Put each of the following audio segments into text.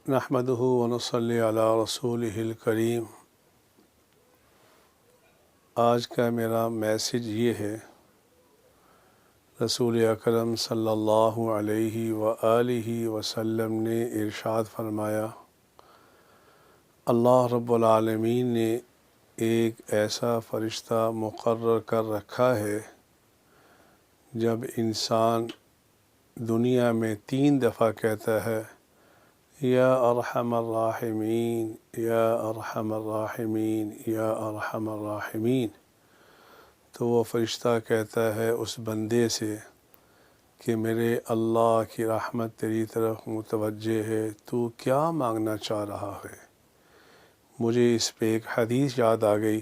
नहमदुहु व नसल्ली अला रसूलिहिल करीम। आज का मेरा मैसेज ये है, रसूल अकरम सल्लल्लाहु अलैहि व आलिहि वसल्लम ने इरशाद फरमाया, अल्लाह रब्बुल आलमीन ने एक ऐसा फ़रिश्ता मुक़र्रर कर रखा है, जब इंसान दुनिया में 3 दफ़ा कहता है या अरहमर राहिमीन, या अरहमर राहिमीन, या अरहमर राहिमीन, तो वो फ़रिश्ता कहता है उस बंदे से कि मेरे अल्लाह की रहमत तेरी तरफ मुतवज्जे है, तू क्या मांगना चाह रहा है। मुझे इस पे एक हदीस याद आ गई।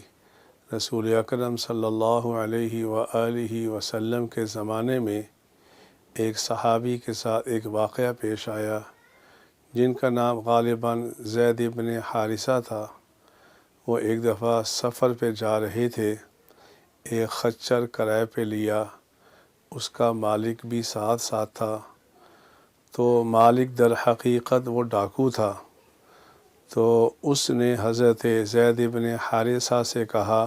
रसूल अकरम सल्लल्लाहु अलैहि व आलिहि वसल्लम के ज़माने में एक सहाबी के साथ एक वाक़या पेश आया, जिनका नाम ग़ालिबन ज़ैद इब्न हारिसा था। वो एक दफ़ा सफ़र पे जा रहे थे, एक खच्चर किराए पे लिया, उसका मालिक भी साथ साथ था। तो मालिक दर हकीकत वो डाकू था। तो उसने हज़रत ज़ैद इब्न हारिसा से कहा,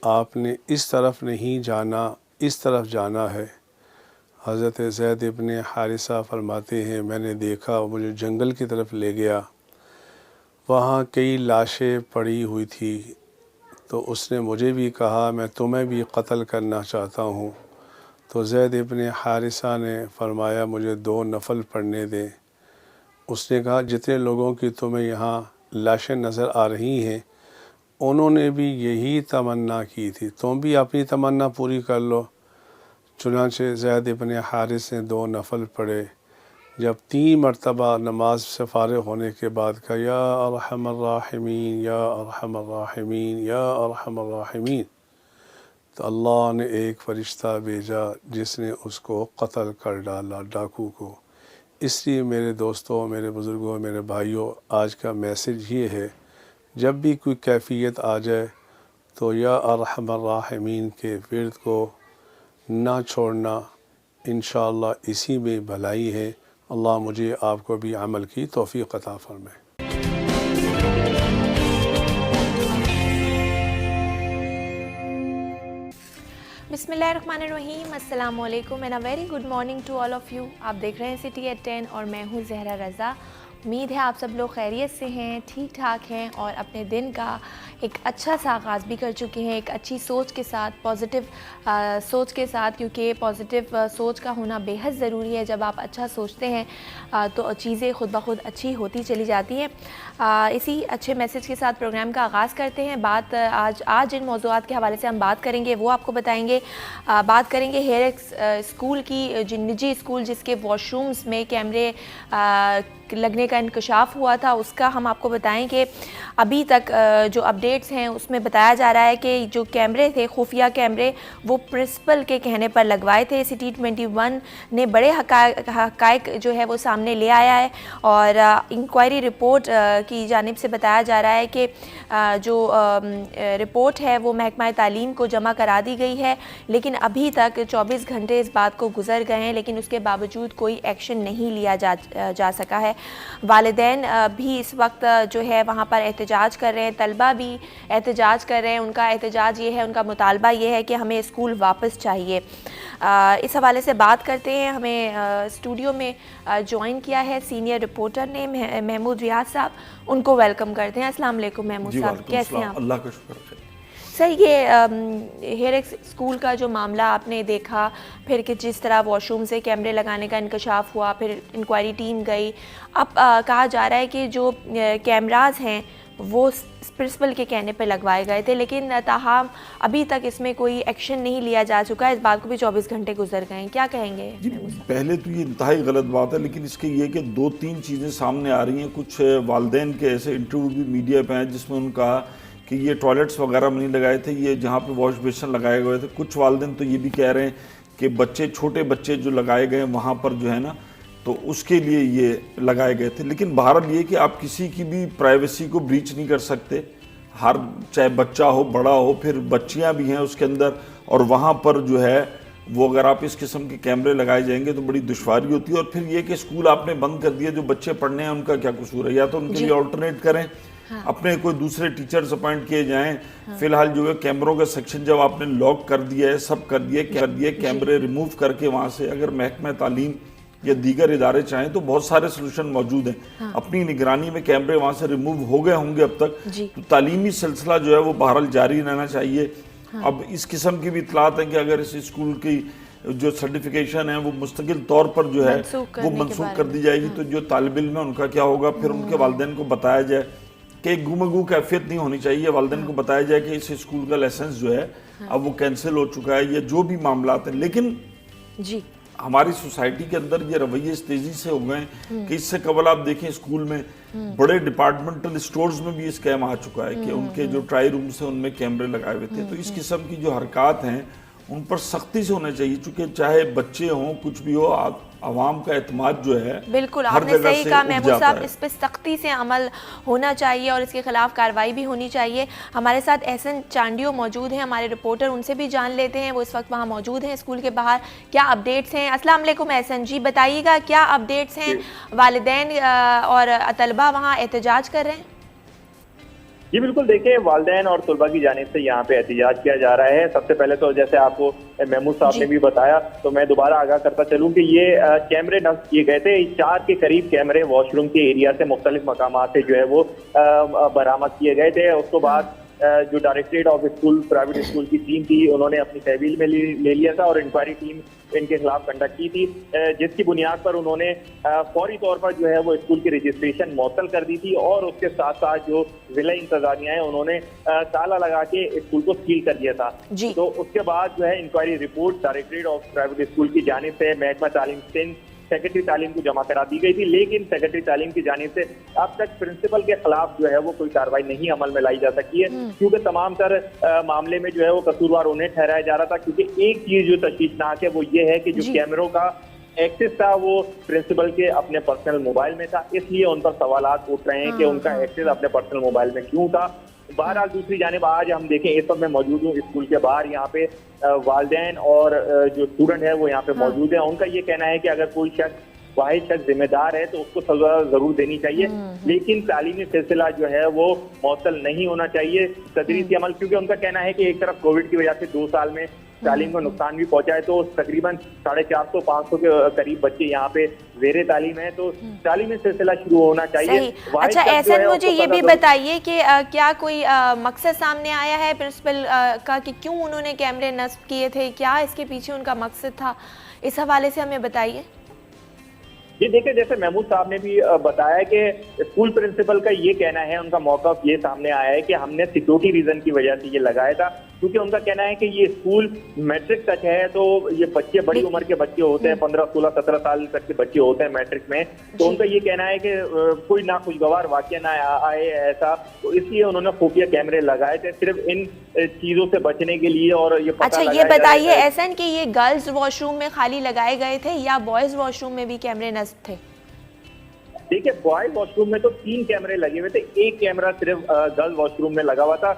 आपने इस तरफ़ नहीं जाना, इस तरफ़ जाना है। हज़रत ज़ैद इब्न हारिसा फरमाते हैं, मैंने देखा, मुझे जंगल की तरफ ले गया, वहाँ कई लाशें पड़ी हुई थी। तो उसने मुझे भी कहा, मैं तुम्हें भी कत्ल करना चाहता हूँ। तो ज़ैद इब्न हारिसा ने फरमाया, मुझे 2 नफल पढ़ने दें। उसने कहा, जितने लोगों की तुम्हें यहाँ लाशें नज़र आ रही हैं, उन्होंने भी यही तमन्ना की थी, तुम भी अपनी तमन्ना पूरी कर लो। चुनांचे ज़ैद इब्न हारिस ने 2 नफल पढ़े। जब 3 मरतबा नमाज से फ़ारिग़ होने के बाद कहा, या अरहमर राहिमीन, या अरहमर राहिमीन, या अरहमर राहिमीन, तो अल्लाह ने एक फ़रिश्ता भेजा जिसने उसको कत्ल कर डाला, डाकू को। इसलिए मेरे दोस्तों, मेरे बुज़ुर्गों, मेरे भाइयों, आज का मैसेज ये है, जब भी कोई कैफ़ियत आ जाए तो या अरहमर राहिमीन के विर्द को ना छोड़ना। इंशाअल्लाह इसी में भलाई है। अल्लाह मुझे आपको भी अमल की तौफ़ीक़ अता फ़रमाए। बिस्मिल्लाहिर्रहमानिर्रहीम, अस्सलाम वालेकुम and a very good morning to all of you. आप देख रहे हैं सिटी एट 10 और मैं हूँ ज़हरा रज़ा। उम्मीद है आप सब लोग खैरियत से हैं, ठीक ठाक हैं और अपने दिन का एक अच्छा सा आगाज़ भी कर चुके हैं, एक अच्छी सोच के साथ, पॉजिटिव सोच के साथ, क्योंकि पॉजिटिव सोच का होना बेहद ज़रूरी है। जब आप अच्छा सोचते हैं तो चीज़ें ख़ुद ब खुद अच्छी होती चली जाती हैं। इसी अच्छे मैसेज के साथ प्रोग्राम का आगाज़ करते हैं। बात आज जिन मौज़ूआत के हवाले से हम बात करेंगे वो आपको बताएंगे। बात करेंगे हेरेक्स स्कूल की, जो निजी स्कूल जिसके वॉशरूम्स में कैमरे लगने का इंकशाफ हुआ था, उसका हम आपको बताएं कि अभी तक जो अपडेट्स हैं उसमें बताया जा रहा है कि जो कैमरे थे, खुफिया कैमरे, वो प्रिंसिपल के कहने पर लगवाए थे। सिटी 21 ने बड़े हक़ाइक़ जो है वो सामने ले आया है और इंक्वायरी रिपोर्ट की जानिब से बताया जा रहा है कि जो रिपोर्ट है वो महकमा तालीम को जमा करा दी गई है, लेकिन अभी तक 24 घंटे इस बात को गुजर गए हैं, लेकिन उसके बावजूद कोई एक्शन नहीं लिया जा सका है। वालिदैन भी इस वक्त जो है वहाँ पर एहतजाज कर रहे हैं, तलबा भी एहतजाज कर रहे हैं। उनका एहतजाज ये है, उनका मुतालबा ये है कि हमें स्कूल वापस चाहिए। इस हवाले से बात करते हैं। हमें स्टूडियो में ज्वाइन किया है सीनियर रिपोर्टर ने महमूद रियाज साहब, उनको वेलकम करते हैं। अस्सलाम वालेकुम महमूद साहब, कैसे हैं आप? अल्लाह का शुक्र है। सर, ये हेरेक्स स्कूल का जो मामला आपने देखा, फिर कि जिस तरह वॉशरूम से कैमरे लगाने का इंकशाफ हुआ, फिर इंक्वायरी टीम गई, अब कहा जा रहा है कि जो कैमरास हैं वो प्रिंसिपल के कहने पर लगवाए गए थे, लेकिन ताहम अभी तक इसमें कोई एक्शन नहीं लिया जा चुका है। इस बात को भी 24 घंटे गुजर गए हैं, क्या कहेंगे? जी, पहले तो ये इंतहाई गलत बात है, लेकिन इसके ये कि 2-3 चीज़ें सामने आ रही हैं। कुछ वालिदैन के ऐसे इंटरव्यू भी मीडिया पे हैं जिसमें उन्होंने कहा कि ये टॉयलेट्स वगैरह में नहीं लगाए थे, ये जहाँ पे वॉश बेसिन लगाए गए थे। कुछ वालिदैन तो ये भी कह रहे हैं कि बच्चे, छोटे बच्चे जो लगाए गए वहाँ पर जो है ना, तो उसके लिए ये लगाए गए थे। लेकिन बहरहाल ये कि आप किसी की भी प्राइवेसी को ब्रीच नहीं कर सकते। हर, चाहे बच्चा हो, बड़ा हो, फिर बच्चियां भी हैं उसके अंदर, और वहाँ पर जो है वो अगर आप इस किस्म के कैमरे लगाए जाएंगे तो बड़ी दुश्वारी होती है। और फिर ये कि स्कूल आपने बंद कर दिया, जो बच्चे पढ़ने हैं उनका क्या कसूर है? या तो उनके लिए ऑल्टरनेट करें, अपने कोई दूसरे टीचर्स अपॉइंट किए जाएं। फिलहाल जो है कैमरों का सेक्शन जब आपने लॉक कर दिया है, सब कर दिए कैमरे रिमूव करके वहाँ से अगर महकमा तालीम या दीगर इदारे चाहें तो बहुत सारे सोल्यूशन मौजूद हैं। अपनी निगरानी में कैमरे वहाँ से रिमूव हो गए होंगे अब तक, तो तालीमी सिलसिला जो है वो बहरहाल जारी रहना चाहिए। अब इस किस्म की भी इतलात है कि अगर इस स्कूल की जो सर्टिफिकेशन है वो मुस्तकिल तौर पर जो है वो मनसूख कर दी जाएगी, तो जो तालिब इल्म है उनका क्या होगा? फिर उनके वालिदैन को बताया जाए कि एक गुमगू कैफियत नहीं होनी चाहिए। वालिदैन को बताया जाए कि इस स्कूल का लाइसेंस जो है अब वो कैंसिल हो चुका है, या जो भी मामलात हैं। लेकिन जी हमारी सोसाइटी के अंदर ये रवैये इस तेजी से हो गए कि इससे कबल आप देखें स्कूल में बड़े डिपार्टमेंटल स्टोर्स में भी स्कैम आ चुका है कि उनके जो ट्राई रूम्स हैं उनमें कैमरे लगाए हुए थे। तो इस किस्म की जो हरकत हैं उन पर सख्ती से होना चाहिए, चूंकि चाहे बच्चे हों कुछ भी हो, आवाम का एतमाद जो है बिल्कुल आपने सही कहा महमूद साहब, इस पे सख्ती से अमल होना चाहिए और इसके खिलाफ कार्रवाई भी होनी चाहिए। हमारे साथ एहसन चांडियो मौजूद हैं, हमारे रिपोर्टर, उनसे भी जान लेते हैं। वो इस वक्त वहाँ मौजूद हैं स्कूल के बाहर। क्या अपडेट्स हैं? अस्सलाम वालेकुम एहसन जी, बताइएगा क्या अपडेट्स हैं? वालिदैन और तलबा वहाँ एहतजाज कर रहे हैं? जी बिल्कुल, देखिए वालिदैन और तलबा की जानिब से यहाँ पे एहतजाज किया जा रहा है। सबसे पहले तो जैसे आपको महमूद साहब ने भी बताया, तो मैं दोबारा आगाह करता चलूँ कि ये कैमरे नस्ब किए गए थे। 4 के करीब कैमरे वॉशरूम के एरिया से मुख्तलिफ मकामात से जो है वो बरामद किए गए थे। उसके बाद जो directorate of school private school की टीम थी उन्होंने अपनी तहवील में ले लिया था और इंक्वायरी टीम इनके खिलाफ कंडक्ट की थी, जिसकी बुनियाद पर उन्होंने फौरी तौर पर जो है वो स्कूल की रजिस्ट्रेशन मौतल कर दी थी और उसके साथ साथ जो जिला इंतजामिया है उन्होंने ताला लगा के स्कूल को सील कर दिया था। तो उसके बाद जो है inquiry report directorate of private school की जानिब से महकमा तालीम सिंध सेक्रेटरी तालीम को जमा करा दी गई थी, लेकिन सेक्रेटरी तालीम की जानिब से अब तक प्रिंसिपल के खिलाफ जो है वो कोई कार्रवाई नहीं अमल में लाई जा सकी है, क्योंकि तमाम तर मामले में जो है वो कसूरवार उन्हें ठहराया जा रहा था। क्योंकि एक चीज जो तशवीशनाक है वो ये है कि जो कैमरों का एक्सेस था वो प्रिंसिपल के अपने पर्सनल मोबाइल में था, इसलिए उन पर सवालात उठ रहे हैं कि उनका एक्सेस अपने पर्सनल मोबाइल में क्यों था। बहरहाल दूसरी जानिब आज हम देखें, इस वक्त मैं मौजूद हूँ स्कूल के बाहर, यहाँ पे वालिदैन और जो स्टूडेंट है वो यहाँ पे मौजूद है। उनका ये कहना है कि अगर कोई शख्स वाहिद शख्स जिम्मेदार है तो उसको सजा जरूर देनी चाहिए, लेकिन तालीमी सिलसिला जो है वो मौसल नहीं होना चाहिए तदरीसी अमल, क्योंकि उनका कहना है कि एक तरफ कोविड की वजह से 2 साल में तालीम को नुकसान भी पहुंचा है। तो तकरीबन 450-500 के करीब बच्चे यहाँ पे ज़ेरे तालीम है, तो तालीमी सिलसिला शुरू होना चाहिए। अच्छा एहसन, मुझे ये भी बताइए कि क्या कोई मकसद सामने आया है प्रिंसिपल का कि क्यों उन्होंने कैमरे नस्ब किए थे, क्या इसके पीछे उनका मकसद था? इस हवाले से हमें बताइए। ये देखिए, जैसे महमूद साहब ने भी बताया कि स्कूल प्रिंसिपल का ये कहना है, उनका मौक़िफ़ ये सामने आया है कि हमने सिक्योरिटी रीजन की वजह से ये लगाया था, क्योंकि उनका कहना है कि ये स्कूल मैट्रिक तक है, तो ये बच्चे बड़ी उम्र के बच्चे होते हैं, 15, 16, 17 साल तक के बच्चे होते हैं मैट्रिक में। तो उनका ये कहना है कि कोई नाखुशगवार वाक़या ना आए ऐसा, तो इसलिए उन्होंने खुफिया कैमरे लगाए थे सिर्फ इन चीजों से बचने के लिए। और ये अच्छा ये बताइए एहसन कि ये गर्ल्स वॉशरूम में खाली लगाए गए थे या बॉयज वॉशरूम में भी कैमरे नस्ब थे? देखिए, बॉयज वॉशरूम में तो 3 कैमरे लगे हुए थे, एक कैमरा सिर्फ गर्ल्स वॉशरूम में लगा हुआ था,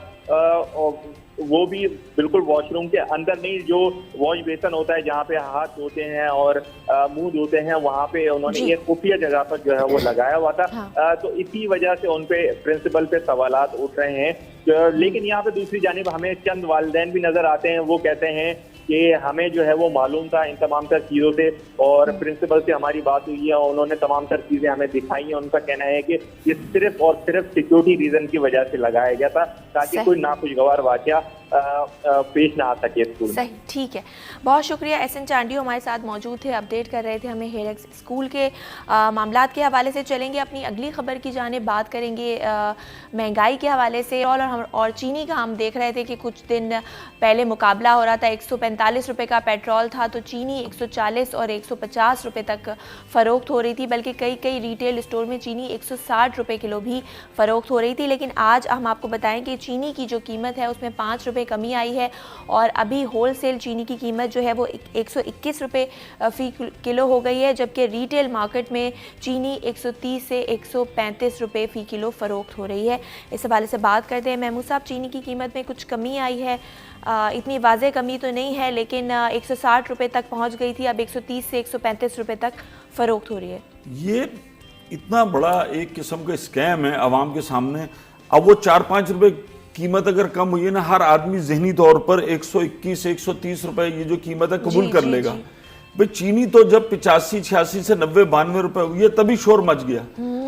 और वो भी बिल्कुल वॉशरूम के अंदर नहीं, जो वॉश बेसन होता है जहाँ पे हाथ धोते हैं और मुंह धोते हैं, वहाँ पे उन्होंने एक खुफिया जगह पर जो है वो लगाया हुआ था। तो इसी वजह से उन पे प्रिंसिपल पे सवालात उठ रहे हैं। लेकिन यहाँ पे दूसरी जानिब हमें चंद वालिदैन भी नजर आते हैं, वो कहते हैं कि हमें जो है वो मालूम था इन तमाम तर चीज़ों से, और प्रिंसिपल से हमारी बात हुई है, उन्होंने तमाम तर चीज़ें हमें दिखाई हैं। उनका कहना है कि ये सिर्फ और सिर्फ सिक्योरिटी रीजन की वजह से लगाया गया था, ताकि कोई नाखुशगवार वाक़या पेश ना आ सके स्कूल। सही, ठीक है, बहुत शुक्रिया। एहसन चांडियो हमारे साथ मौजूद थे, अपडेट कर रहे थे हमें हेरेक्स स्कूल के मामलात के हवाले से। चलेंगे अपनी अगली खबर की जानिब, बात करेंगे महंगाई के हवाले से। और चीनी का हम देख रहे थे कि कुछ दिन पहले मुकाबला हो रहा था, 145 रुपये का पेट्रोल था तो चीनी 140 और 150 रुपये तक फ़रोख्त हो रही थी, बल्कि कई रिटेल स्टोर में चीनी 160 रुपये किलो भी फ़रोख्त हो रही थी। लेकिन आज हम आपको बताएं कि चीनी की जो कीमत है उसमें 5 रुपये में कमी आई है और अभी होल सेल चीनी की कीमत जो है वो 121 रुपये फ़ी किलो हो गई है, जबकि रिटेल मार्केट में चीनी 130 से 135 रुपये फ़ी किलो फ़रोख्त हो रही है। इस हवाले से बात करते हैं। महमूद साहब, चीनी की कीमत में कुछ कमी आई है, इतनी वाज़ेह कमी तो नहीं है, लेकिन 160 रुपये तक पहुँच गई थी, अब 130 से 135 रुपये तक फ़रोख्त हो रही है। ये इतना बड़ा एक किस्म का स्कैम है आवाम के सामने। अब वो 4-5 रुपए कीमत अगर कम हुई है ना, हर आदमी जहनी तौर पर 121 से 130 रुपए ये जो कीमत है कबूल कर लेगा। भाई चीनी तो जब 85, 86 से 90, 92 रुपए हुई है तभी शोर मच गया।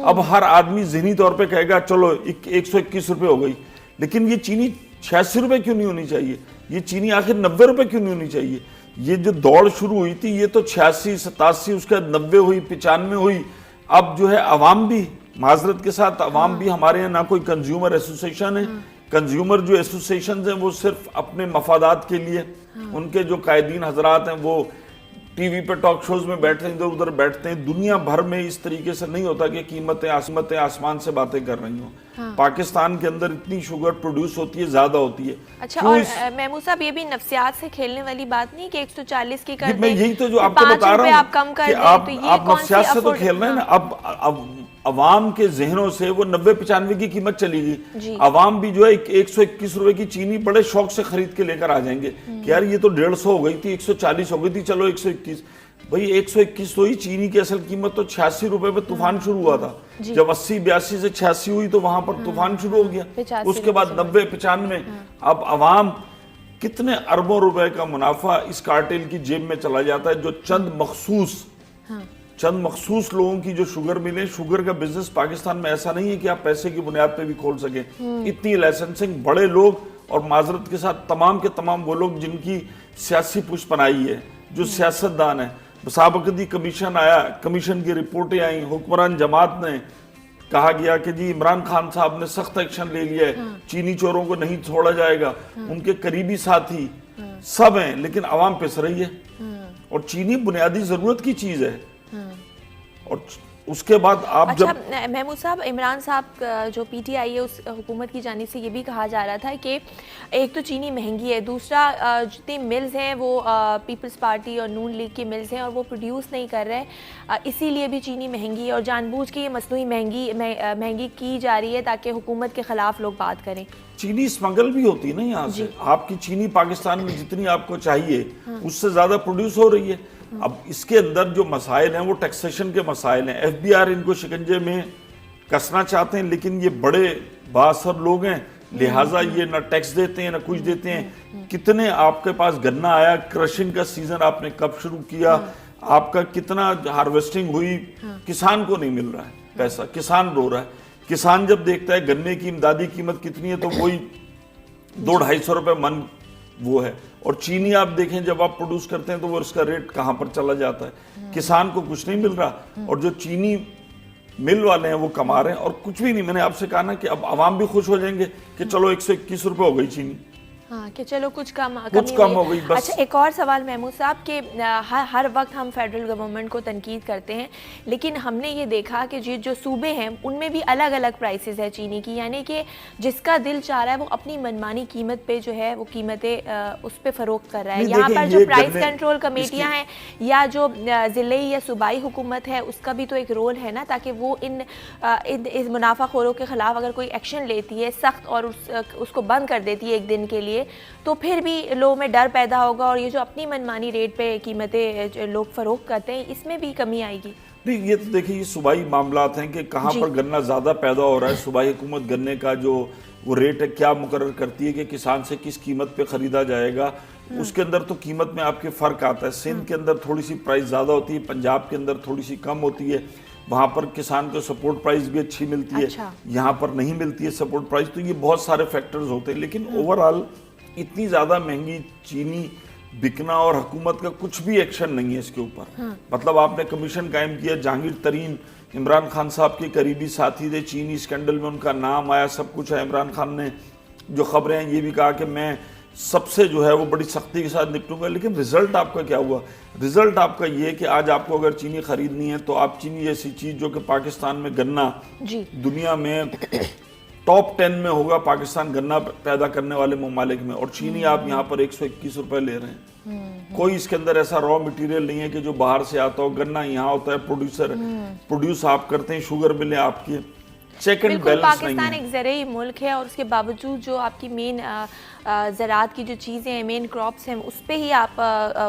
अब हर आदमी जहनी तौर पे कहेगा चलो 121 रुपए हो गई, लेकिन ये चीनी 86 रुपए क्यों नहीं होनी चाहिए? ये चीनी आखिर 90 रुपए क्यों नहीं होनी चाहिए? ये जो दौड़ शुरू हुई थी ये तो 86, 87, उसके बाद 90 हुई, 95 हुई। अब जो है अवाम भी, माजरत के साथ अवाम भी, हमारे यहाँ ना कोई कंज्यूमर एसोसिएशन है। कंज्यूमर जो एसोसिएशन हैं वो सिर्फ अपने मफादात के लिए, उनके जो कायदीन हजरात हैं वो टीवी पे टॉक शोज में बैठते हैं, इधर उधर बैठते हैं। दुनिया भर में इस तरीके से नहीं होता कि कीमतें आसमान से बातें कर रही हों। पाकिस्तान के अंदर इतनी शुगर प्रोड्यूस होती है, ज्यादा होती है। अच्छा, और महमूद साहब ये भी नफसियात से खेलने वाली बात नहीं कि 140 की कर मैं यही तो जो आपको बता रहा हूँ, आप कम कर दें, आप नफसियात से तो खेल रहे हैं ना। अब अवाम के जहनों से वो 90-95 की कीमत चली गई। अवाम भी जो है 121 रुपए की चीनी बड़े शौक से खरीद के लेकर आ जाएंगे कि यार ये तो 150 हो गई थी, 140 हो गई थी, चलो 121। भाई 121 तो ही चीनी की असल कीमत तो 86 रुपए पे तूफान शुरू हुआ था। जब 80-82 से 86 हुई तो वहां पर तूफान शुरू हो गया। उसके बाद 90-95। अब अवाम कितने अरबों रुपए का मुनाफा इस कार्टेल की जेब में चला जाता है, जो चंद मखसूस लोगों की जो शुगर मिले। शुगर का बिजनेस पाकिस्तान में ऐसा नहीं है कि आप पैसे की बुनियाद पे भी खोल सके। इतनी लाइसेंसिंग, बड़े लोग और माजरत के साथ तमाम के तमाम वो लोग जिनकी सियासी पुष्पनाई है, जो सियासतदान है। मुसाबकती कमीशन आया, कमीशन की रिपोर्टें आई, हुक्मरान जमात ने कहा गया कि जी इमरान खान साहब ने सख्त एक्शन ले लिया है, चीनी चोरों को नहीं छोड़ा जाएगा। उनके करीबी साथी सब हैं, लेकिन आवाम पिस रही है। और चीनी बुनियादी जरूरत की चीज है। और उसके बाद आप अच्छा, महमूद साहब, इमरान साहब जो पीटीआई है उस हुकूमत की जानिब से ये भी कहा जा रहा था कि एक तो चीनी महंगी है, दूसरा जितनी मिल्स हैं वो पीपल्स पार्टी और नून लीग की मिल्स हैं और वो प्रोड्यूस नहीं कर रहे, इसीलिए भी चीनी महंगी है और जानबूझ के ये मसनूई महंगी की जा रही है ताकि हुकूमत के खिलाफ लोग बात करें। चीनी स्मगल भी होती है ना यहाँ से। आपकी चीनी पाकिस्तान में जितनी आपको चाहिए उससे ज्यादा प्रोड्यूस हो रही है। अब इसके अंदर जो मसाइल हैं वो टैक्सेशन के मसाइल हैं। एफबीआर इनको शिकंजे में कसना चाहते हैं, लेकिन ये बड़े बासर लोग हैं, लिहाजा ये ना टैक्स देते हैं ना कुछ देते हैं। कितने आपके पास गन्ना आया, क्रशिंग का सीजन आपने कब शुरू किया, आपका कितना हार्वेस्टिंग हुई, किसान को नहीं मिल रहा है पैसा, किसान रो रहा है। किसान जब देखता है गन्ने की इमदादी कीमत कितनी है तो वही 200-250 रुपए मन वो है। और चीनी आप देखें जब आप प्रोड्यूस करते हैं तो वो उसका रेट कहां पर चला जाता है। किसान को कुछ नहीं मिल रहा और जो चीनी मिल वाले हैं वो कमा रहे हैं और कुछ भी नहीं। मैंने आपसे कहा ना कि अब आवाम भी खुश हो जाएंगे कि चलो 121 रुपए हो गई चीनी। हाँ, कि चलो कुछ कम हो गई बस। अच्छा, एक और सवाल महमूद साहब के हर वक्त हम फेडरल गवर्नमेंट को तनकीद करते हैं, लेकिन हमने ये देखा कि जो सूबे हैं उनमें भी अलग अलग प्राइसेस है चीनी की, यानी कि जिसका दिल चाह रहा है वो अपनी मनमानी कीमत पे जो है वो कीमतें उस पर फ़रोख्त कर रहा है। यहाँ पर जो प्राइस कंट्रोल कमेटियाँ हैं या जो ज़िले या सूबाई हुकूमत है उसका भी तो एक रोल है ना, ताकि वो इस मुनाफाखोरों के खिलाफ अगर कोई एक्शन लेती है सख्त और उसको बंद कर देती है एक दिन के लिए, तो फिर भी लोगों में डर पैदा होगा और ये जो अपनी मनमानी रेट पे कीमतें लोग फरोख्त करते हैं इसमें भी कमी आएगी। नहीं, ये तो देखिए ये सूबाई मामलात हैं कि कहाँ पर गन्ना ज़्यादा पैदा हो रहा है। सूबाई हुकूमत गन्ने का जो वो रेट है क्या मुकर्रर करती है कि किसान से किस कीमत पे ख़रीदा जाएगा, उसके अंदर तो कीमत में आपके फ़र्क आता है। सिंध के अंदर थोड़ी सी प्राइस ज़्यादा होती है, पंजाब के अंदर थोड़ी सी कम होती है। वहाँ पर किसान को सपोर्ट प्राइस भी अच्छी मिलती है। अच्छा। यहाँ पर नहीं मिलती है सपोर्ट प्राइस। तो ये बहुत सारे फैक्टर्स होते हैं, लेकिन ओवरऑल इतनी ज़्यादा महंगी चीनी बिकना और हुकूमत का कुछ भी एक्शन नहीं है इसके ऊपर। मतलब आपने कमीशन कायम किया, जहांगीर तरीन इमरान खान साहब के करीबी साथी थे, चीनी स्कैंडल में उनका नाम आया, सब कुछ है। इमरान खान ने जो खबरें हैं ये भी कहा कि मैं सबसे जो है वो बड़ी सख्ती के साथ निपटूंगा, लेकिन रिजल्ट आपका क्या हुआ? रिजल्ट आपका ये कि आज आपको अगर चीनी खरीदनी है तो आप चीनी जैसी चीज़ जो कि पाकिस्तान में गन्ना दुनिया में टॉप 10 में होगा पाकिस्तान गन्ना पैदा करने वाले ममालिक में, और चीनी आप यहाँ पर 121 रुपए ले रहे हैं। कोई इसके अंदर ऐसा रॉ मटेरियल नहीं है कि जो बाहर से आता हो, गन्ना यहाँ होता है, प्रोड्यूस आप करते हैं, शुगर मिलें आपकी, चेक एंड बैलेंस नहीं है। पाकिस्तान एक ज़रूरी मुल्क है और उसके बावजूद जो आपकी मेन ज़रात की जो चीज़ें हैं, मेन क्रॉप्स हैं, उस पे ही आप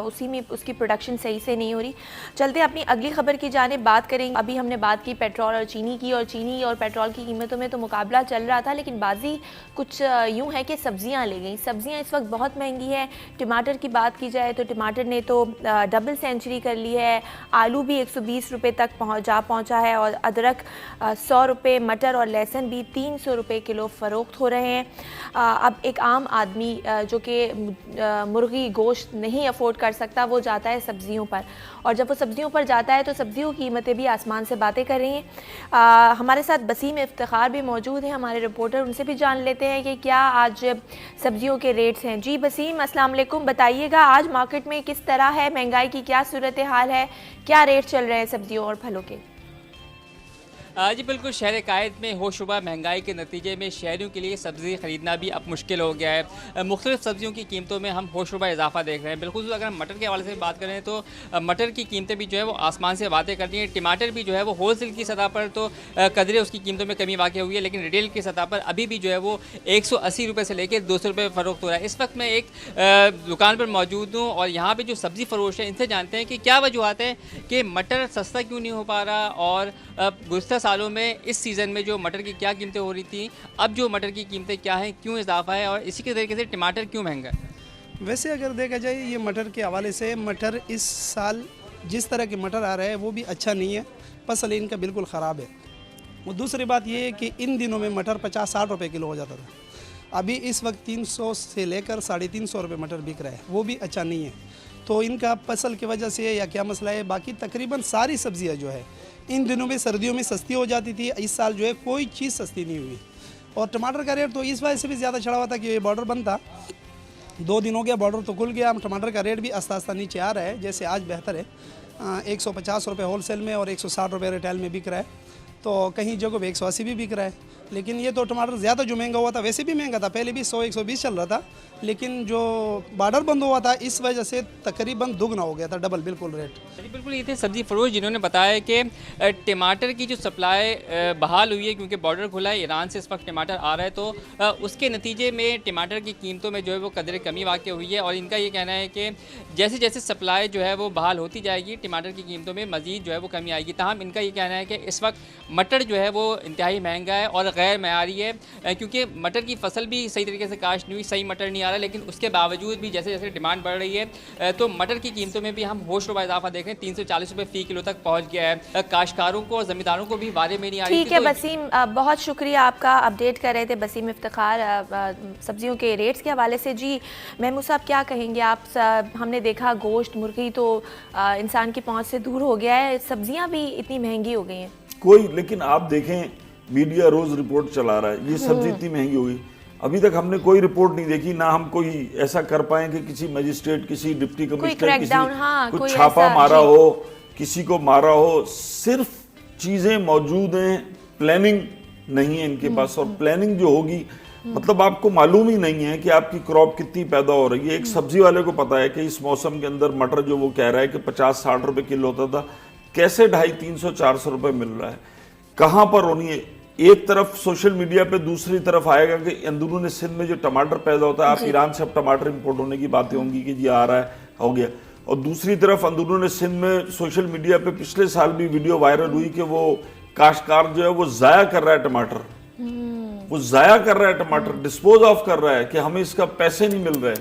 उसी में उसकी प्रोडक्शन सही से नहीं हो रही। चलते अपनी अगली खबर की जानिब बात करेंगे। अभी हमने बात की पेट्रोल और चीनी की, और चीनी और पेट्रोल की कीमतों में तो मुकाबला चल रहा था, लेकिन बाजी कुछ यूँ है कि सब्जियाँ ले गई। सब्जियाँ इस वक्त बहुत महंगी है। टमाटर की बात की जाए तो टमाटर ने तो डबल सेंचुरी कर ली है। आलू भी 120 रुपये तक पहुँचा है, और अदरक 100 रुपये, मटर और लहसुन भी 300 रुपये किलो फ़रोख्त हो रहे हैं। अब एक आम आदमी जो कि मुर्गी गोश्त नहीं अफोर्ड कर सकता, वो जाता है सब्जियों पर, और जब वो सब्जियों पर जाता है तो सब्जियों की कीमतें भी आसमान से बातें कर रही हैं। हमारे साथ बसीम इफ्तिखार भी मौजूद हैं, हमारे रिपोर्टर, उनसे भी जान लेते हैं कि क्या आज सब्जियों के रेट्स हैं। जी बसीम, अस्सलाम वालेकुम, बताइएगा आज मार्केट में किस तरह है, महंगाई की क्या सूरत हाल है, क्या रेट चल रहे हैं सब्जियों और फलों के? जी बिल्कुल, शहर कायद में होशरुबा महंगाई के नतीजे में शहरियों के लिए सब्ज़ी ख़रीदना भी अब मुश्किल हो गया है। मुख्तलिफ़ सब्जियों की कीमतों में हम होशरुबा इजाफा देख रहे हैं। बिल्कुल, अगर हम मटर के हवाले से बात करें तो मटर की कीमतें भी जो है वो आसमान से बातें करती हैं। टमाटर भी जो है वो होलसेल की सतह पर तो कदरे उसकी कीमतों में कमी वाक़ हुई है, लेकिन रिटेल की सतह पर अभी भी जो है वो 180 रुपये से लेकर 200 रुपये फ़रोख्त हो रहा है। इस वक्त मैं एक दुकान पर मौजूद हूँ और यहाँ पर जो सब्ज़ी फ़रोश है इनसे जानते हैं कि क्या वजूहत है कि मटर सस्ता क्यों नहीं हो पा रहा, और गुज़श्ता सालों में इस सीज़न में जो मटर की क्या कीमतें हो रही थी, अब जो मटर की कीमतें क्या हैं, क्यों इजाफा है, और इसी के तरीके से टमाटर क्यों महंगा है? वैसे अगर देखा जाए ये मटर के हवाले से, मटर इस साल जिस तरह के मटर आ रहे हैं वो भी अच्छा नहीं है, फसल इनका बिल्कुल ख़राब है। और दूसरी बात ये है कि इन दिनों में मटर 50-60 रुपये किलो हो जाता था, अभी इस वक्त 300 से लेकर 350 रुपये मटर बिक रहा है, वो भी अच्छा नहीं है। तो इनका फसल की वजह से या क्या मसला है, बाकी तकरीबन सारी सब्जियां जो है इन दिनों में सर्दियों में सस्ती हो जाती थी, इस साल जो है कोई चीज़ सस्ती नहीं हुई। और टमाटर का रेट तो इस वजह से भी ज़्यादा चढ़ा हुआ था कि ये बॉर्डर बंद था, 2 दिन हो गया बॉर्डर तो खुल गया, टमाटर का रेट भी आस्ता आस्ता नीचे आ रहा है। जैसे आज बेहतर है, 150 रुपये होलसेल में और 160 रुपये रिटेल में बिक रहा है, तो कहीं जगह पे 180 भी बिक रहा है। लेकिन ये तो टमाटर ज़्यादा जो महंगा हुआ था, वैसे भी महंगा था, पहले भी 100-120 चल रहा था, लेकिन जो बॉर्डर बंद हुआ था इस वजह से तकरीबन दुगना हो गया था, डबल बिल्कुल रेट। बिल्कुल, ये थे सब्ज़ी फरोश जिन्होंने बताया कि टमाटर की जो सप्लाई बहाल हुई है क्योंकि बॉर्डर खुला है, ईरान से इस वक्त टमाटर आ रहा है, तो उसके नतीजे में टमाटर की कीमतों में जो है वो कदर कमी वाक़ हुई है। और इनका ये कहना है कि जैसे जैसे सप्लाई जो है वो बहाल होती जाएगी, टमाटर की कीमतों में मज़ीद जो है वो कमी आएगी। ताहम इनका ये कहना है कि इस वक्त मटर जो है वो इंतहाई महंगा है और गैर मयारी है, क्योंकि मटर की फसल भी सही तरीके से काश्त नहीं हुई, सही मटर नहीं आ रहा, लेकिन उसके बावजूद भी जैसे जैसे डिमांड बढ़ रही है तो मटर की कीमतों में भी हम होशरुबा इजाफा देख रहे हैं, 340 रुपये फ़ी किलो तक पहुंच गया है। काश्तकारों को और ज़मींदारों को भी बारे में नहीं आ रही। ठीक है बसीम, बहुत शुक्रिया, आपका अपडेट कर रहे थे बसीम इफ्तिखार सब्जियों के रेट्स के हवाले से। जी महमूद साहब, क्या कहेंगे आप? हमने देखा गोश्त, मुर्गी तो इंसान की पहुँच से दूर हो गया है, सब्जियाँ भी इतनी महंगी हो गई हैं कोई। लेकिन आप देखें, मीडिया रोज रिपोर्ट चला रहा है, ये सब्जी इतनी महंगी हो गई, अभी तक हमने कोई रिपोर्ट नहीं देखी, ना हम कोई ऐसा कर पाए कि किसी मजिस्ट्रेट, किसी डिप्टी कमिश्नर, किसी कुछ छापा मारा हो, किसी को मारा हो। सिर्फ चीजें मौजूद हैं, प्लानिंग नहीं है इनके पास, और प्लानिंग जो होगी मतलब आपको मालूम ही नहीं है कि आपकी क्रॉप कितनी पैदा हो रही है। एक सब्जी वाले को पता है कि इस मौसम के अंदर मटर जो वो कह रहा है कि 50-60 रुपए किलो होता था, कैसे 250-300-400 रुपए मिल रहा है, कहाँ पर होनी है। एक तरफ सोशल मीडिया पे, दूसरी तरफ आएगा कि अंदरून सिंध में जो टमाटर पैदा होता है, आप ईरान से अब टमाटर इंपोर्ट होने की बातें होंगी कि जी आ रहा है, हो गया। और दूसरी तरफ अंदरून सिंध में सोशल मीडिया पे पिछले साल भी वीडियो वायरल हुई कि वो काश्तकार जो है वो जाया कर रहा है टमाटर, वो जाया कर रहा है टमाटर, डिस्पोज ऑफ कर रहा है कि हमें इसका पैसे नहीं मिल रहे।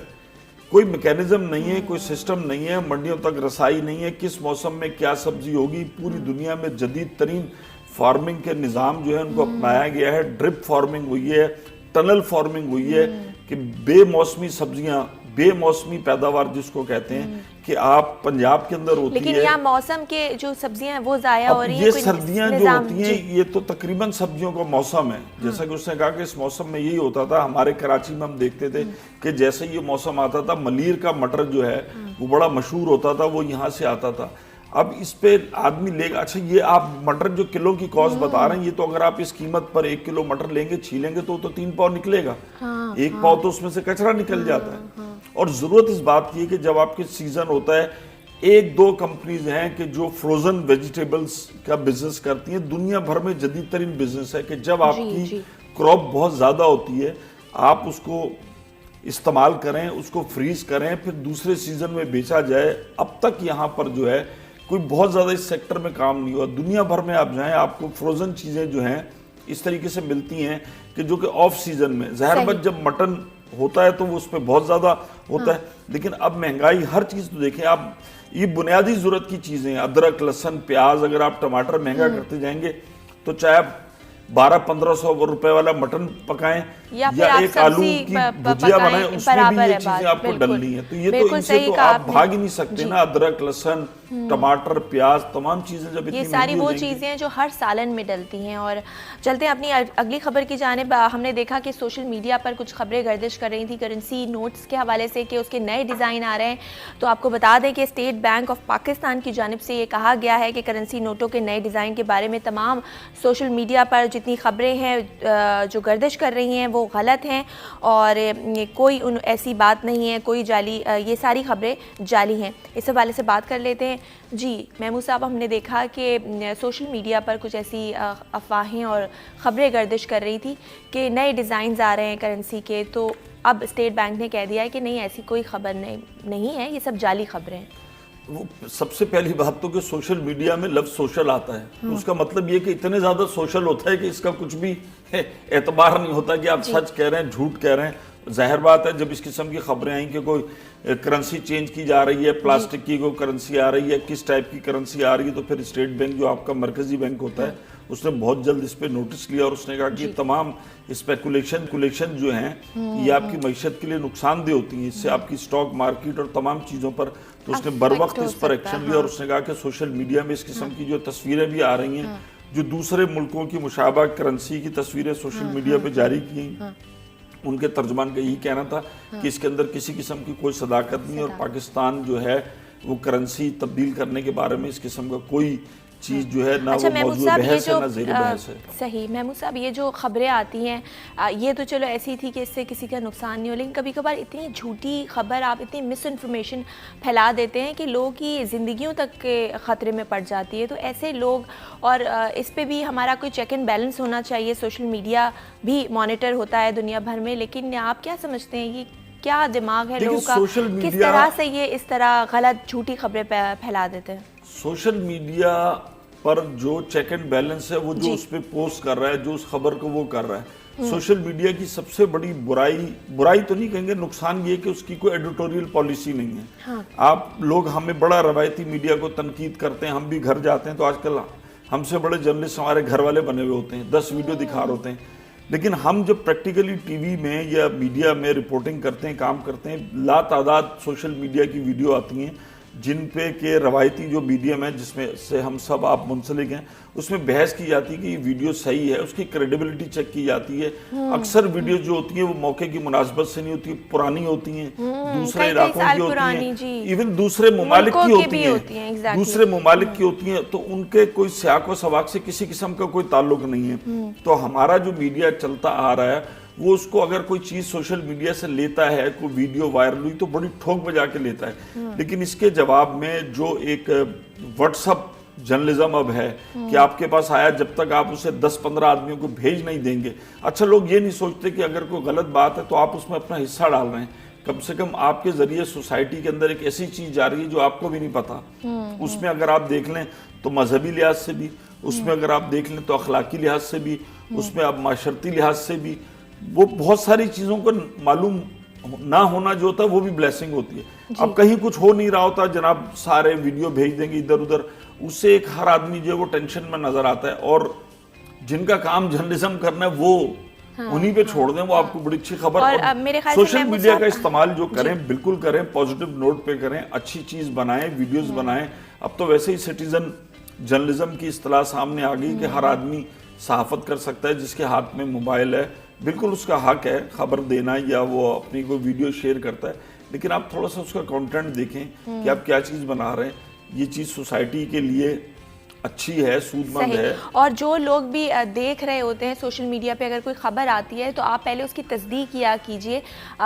कोई मैकेनिज्म नहीं है, कोई सिस्टम नहीं है, मंडियों तक रसाई नहीं है, किस मौसम में क्या सब्जी होगी। पूरी दुनिया में जदीद तरीन फार्मिंग के निज़ाम जो है उनको अपनाया गया है, ड्रिप फार्मिंग हुई है, टनल फार्मिंग हुई है, कि बेमौसमी सब्जियां, बेमौसमी पैदावार जिसको कहते हैं, कि आप पंजाब के अंदर होती लेकिन है, यहाँ मौसम के जो सब्जियां हैं वो ज़ाया हो रही हैं। ये सर्दियां जो होती हैं, ये तो तकरीबन सब्जियों का मौसम है। जैसा कि उसने कहा कि इस मौसम में यही होता था, हमारे कराची में हम देखते थे कि जैसे ये मौसम आता था, मलीर का मटर जो है वो बड़ा मशहूर होता था, वो यहाँ से आता था। अब इस पे आदमी लेगा। अच्छा, ये आप मटर जो किलो की कॉस्ट बता रहे हैं, ये तो अगर आप इस कीमत पर 1 किलो मटर लेंगे, छीलेंगे तो 3 पाव निकलेगा। एक पाव तो उसमें से कचरा निकल जाता है। और जरूरत इस बात की है कि जब आपके सीजन होता है, 1-2 कंपनीज हैं कि जो फ्रोजन वेजिटेबल्स का बिजनेस करती हैं। दुनिया भर में जदीद तरीन बिजनेस है कि जब आपकी क्रॉप बहुत ज्यादा होती है, आप उसको इस्तेमाल करें, उसको फ्रीज करें, फिर दूसरे सीजन में बेचा जाए। अब तक यहाँ पर जो है कोई बहुत ज़्यादा इस सेक्टर में काम नहीं हुआ। दुनिया भर में आप जाएं, आपको फ्रोज़न चीज़ें जो हैं इस तरीके से मिलती हैं कि जो कि ऑफ सीजन में, ज़ाहिर जब मटन होता है तो वो उस पर बहुत ज़्यादा होता है। लेकिन अब महंगाई, हर चीज़ तो देखें आप, ये बुनियादी ज़रूरत की चीज़ें, अदरक, लहसुन, प्याज, अगर आप टमाटर महंगा करते जाएंगे तो चाहे आप 1200-1500 रुपए वाला मटन पकाएं या एक आलू की भुजिया बनाएं, उसमें भी ये चीजें आपको डलनी है। तो ये तो इनसे तो आप भाग ही नहीं सकते ना। अदरक, लहसुन, टमाटर, प्याज, तमाम चीजें जब ये सारी वो चीज़ें हैं जो हर सालन में डलती हैं। और चलते हैं अपनी अगली खबर की जानिब। हमने देखा कि सोशल मीडिया पर कुछ खबरें गर्दिश कर रही थी करेंसी नोट्स के हवाले से कि उसके नए डिज़ाइन आ रहे हैं। तो आपको बता दें कि स्टेट बैंक ऑफ पाकिस्तान की जानिब से ये कहा गया है कि करेंसी नोटों के नए डिज़ाइन के बारे में तमाम सोशल मीडिया पर जितनी खबरें हैं जो गर्दिश कर रही हैं वो गलत हैं और कोई ऐसी बात नहीं है, कोई जाली, ये सारी खबरें जाली हैं। इस हवाले से बात कर लेते हैं। जी महमूद साहब, हमने देखा कि सोशल मीडिया पर कुछ ऐसी अफवाहें और ख़बरें गर्दिश कर रही थी कि नए डिज़ाइंस आ रहे हैं करेंसी के, तो अब स्टेट बैंक ने कह दिया है कि नहीं, ऐसी कोई खबर नहीं है, ये सब जाली खबरें हैं। वो सबसे पहली बात तो कि सोशल मीडिया में लफ्ज़ सोशल आता है, तो उसका मतलब ये कि इतने ज़्यादा सोशल होता है कि इसका कुछ भी एतबार नहीं होता कि आप सच कह रहे हैं, झूठ कह रहे हैं। जाहिर बात है, जब इस किस्म की खबरें आई कि कोई करेंसी चेंज की जा रही है, प्लास्टिक की कोई करेंसी आ रही है, किस टाइप की करेंसी आ रही है, तो फिर स्टेट बैंक जो आपका मरकजी बैंक होता है उसने बहुत जल्द इस पर नोटिस लिया और उसने कहा कि तमाम स्पेकुलेशन जो हैं ये आपकी मईशत के लिए नुकसानदेह होती हैं, इससे आपकी स्टॉक मार्केट और तमाम चीज़ों पर, तो उसने बर वक्त इस पर एक्शन लिया और उसने कहा कि सोशल मीडिया में इस किस्म की जो तस्वीरें भी आ रही हैं, जो दूसरे मुल्कों की मुशाबा करेंसी की तस्वीरें सोशल मीडिया पर जारी की, उनके तर्जमान का यही कहना था कि इसके अंदर किसी किस्म की कोई सदाकत नहीं, और पाकिस्तान जो है वो करेंसी तब्दील करने के बारे में इस किस्म का कोई चीज़ जो है ना, वो मौजूद बहस है ना ज़ेर बहस है। सही महमूद साहब, ये जो खबरें आती हैं ये तो चलो ऐसी थी कि इससे किसी का नुकसान नहीं हो, लेकिन कभी कभार इतनी झूठी खबर, आप इतनी मिस इन्फॉर्मेशन फैला देते हैं कि लोगों की ज़िंदगियों तक के ख़तरे में पड़ जाती है। तो ऐसे लोग, और इस पर भी हमारा कोई चेक एंड बैलेंस होना चाहिए। सोशल मीडिया भी मॉनिटर होता है दुनिया भर में, लेकिन आप क्या समझते हैं ये क्या दिमाग है लोगों का, किस तरह से ये इस तरह गलत झूठी खबरें फैला देते हैं? सोशल मीडिया पर जो चेक एंड बैलेंस है वो जो उस पर पोस्ट कर रहा है, जो उस खबर को वो कर रहा है, सोशल मीडिया की सबसे बड़ी बुराई तो नहीं कहेंगे, नुकसान ये कि उसकी कोई एडिटोरियल पॉलिसी नहीं है। हाँ। आप लोग हमें बड़ा रवायती मीडिया को तनकीद करते हैं, हम भी घर जाते हैं तो आजकल हमसे बड़े जर्नलिस्ट हमारे घर वाले बने हुए होते हैं, 10 वीडियो दिखा रहे होते हैं, लेकिन हम जब प्रैक्टिकली टीवी में या मीडिया में रिपोर्टिंग करते हैं, काम करते हैं, लातादाद सोशल मीडिया की वीडियो आती हैं जिन पे के रवायती जो मीडियम है जिसमें से हम सब आप मुंसलिक हैं, उसमें बहस की जाती है कि ये वीडियो सही है, उसकी क्रेडिबिलिटी चेक की जाती है। अक्सर वीडियो जो होती है वो मौके की मुनासबत से नहीं होती, पुरानी होती हैं, दूसरे इलाकों की होती हैं, इवन दूसरे ममालिक की होती हैं, दूसरे ममालिक की होती हैं, तो उनके कोई सियाक व सवाक से किसी किस्म का कोई ताल्लुक नहीं है। तो हमारा जो मीडिया चलता आ रहा है वो उसको अगर कोई चीज़ सोशल मीडिया से लेता है, कोई वीडियो वायरल हुई तो बड़ी ठोक बजा के लेता है, लेकिन इसके जवाब में जो एक व्हाट्सअप जर्नलिज्म अब है कि आपके पास आया, जब तक आप उसे 10-15 आदमियों को भेज नहीं देंगे, अच्छा लोग ये नहीं सोचते कि अगर कोई गलत बात है तो आप उसमें अपना हिस्सा डाल रहे हैं, कम से कम आपके जरिए सोसाइटी के अंदर एक ऐसी चीज़ जा रही है जो आपको भी नहीं पता। उसमें अगर आप देख लें तो मजहबी लिहाज से भी, उसमें अगर आप देख लें तो अखलाकी लिहाज से भी, उसमें आप माशरती लिहाज से भी, वो बहुत सारी चीज़ों को मालूम ना होना जो होता है वो भी ब्लेसिंग होती है। अब कहीं कुछ हो नहीं रहा होता, जनाब सारे वीडियो भेज देंगे इधर उधर, उससे एक हर आदमी जो है वो टेंशन में नजर आता है, और जिनका काम जर्नलिज्म करना है वो उन्हीं पे छोड़ दें, वो आपको बड़ी अच्छी खबर। और सोशल मीडिया का इस्तेमाल जो करें बिल्कुल करें, पॉजिटिव नोट पे करें, अच्छी चीज़ बनाएं, वीडियोज़ बनाएं। अब तो वैसे ही सिटीजन जर्नलिज्म की इस्तिलाह सामने आ गई कि हर आदमी सहाफत कर सकता है, जिसके हाथ में मोबाइल है, बिल्कुल उसका हक है खबर देना या वो अपनी कोई वीडियो शेयर करता है, लेकिन आप थोड़ा सा उसका कंटेंट देखें कि आप क्या चीज़ बना रहे हैं। ये चीज़ सोसाइटी के लिए अच्छी है, सूदमंद है। और जो लोग भी देख रहे होते हैं सोशल मीडिया पे, अगर कोई ख़बर आती है तो आप पहले उसकी तस्दीक किया कीजिए,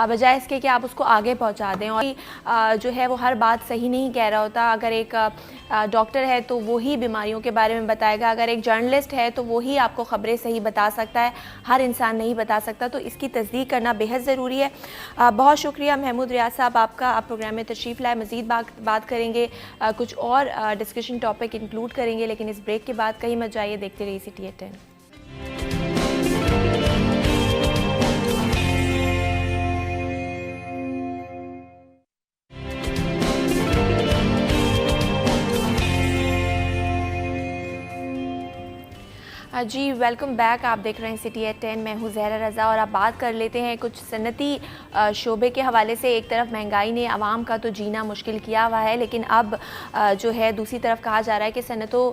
बजाय इसके कि आप उसको आगे पहुंचा दें। और जो है वो हर बात सही नहीं कह रहा होता। अगर एक डॉक्टर है तो वो ही बीमारियों के बारे में बताएगा, अगर एक जर्नलिस्ट है तो वो ही आपको ख़बरें सही बता सकता है, हर इंसान नहीं बता सकता। तो इसकी तस्दीक करना बेहद ज़रूरी है। बहुत शुक्रिया महमूद रियाज साहब आपका, आप प्रोग्राम में तशरीफ़ लाए। मज़ीद बात करेंगे, कुछ और डिस्कशन टॉपिक इंक्लूड करेंगे, लेकिन इस ब्रेक के बाद कहीं मत जाइए, देखते रहिए सिटी एट 10। जी वेलकम बैक, आप देख रहे हैं सिटी एट 10। मैं हूं ज़हरा रज़ा और आप बात कर लेते हैं कुछ सनती शोबे के हवाले से। एक तरफ महंगाई ने आवाम का तो जीना मुश्किल किया हुआ है, लेकिन अब जो है दूसरी तरफ कहा जा रहा है कि सनतों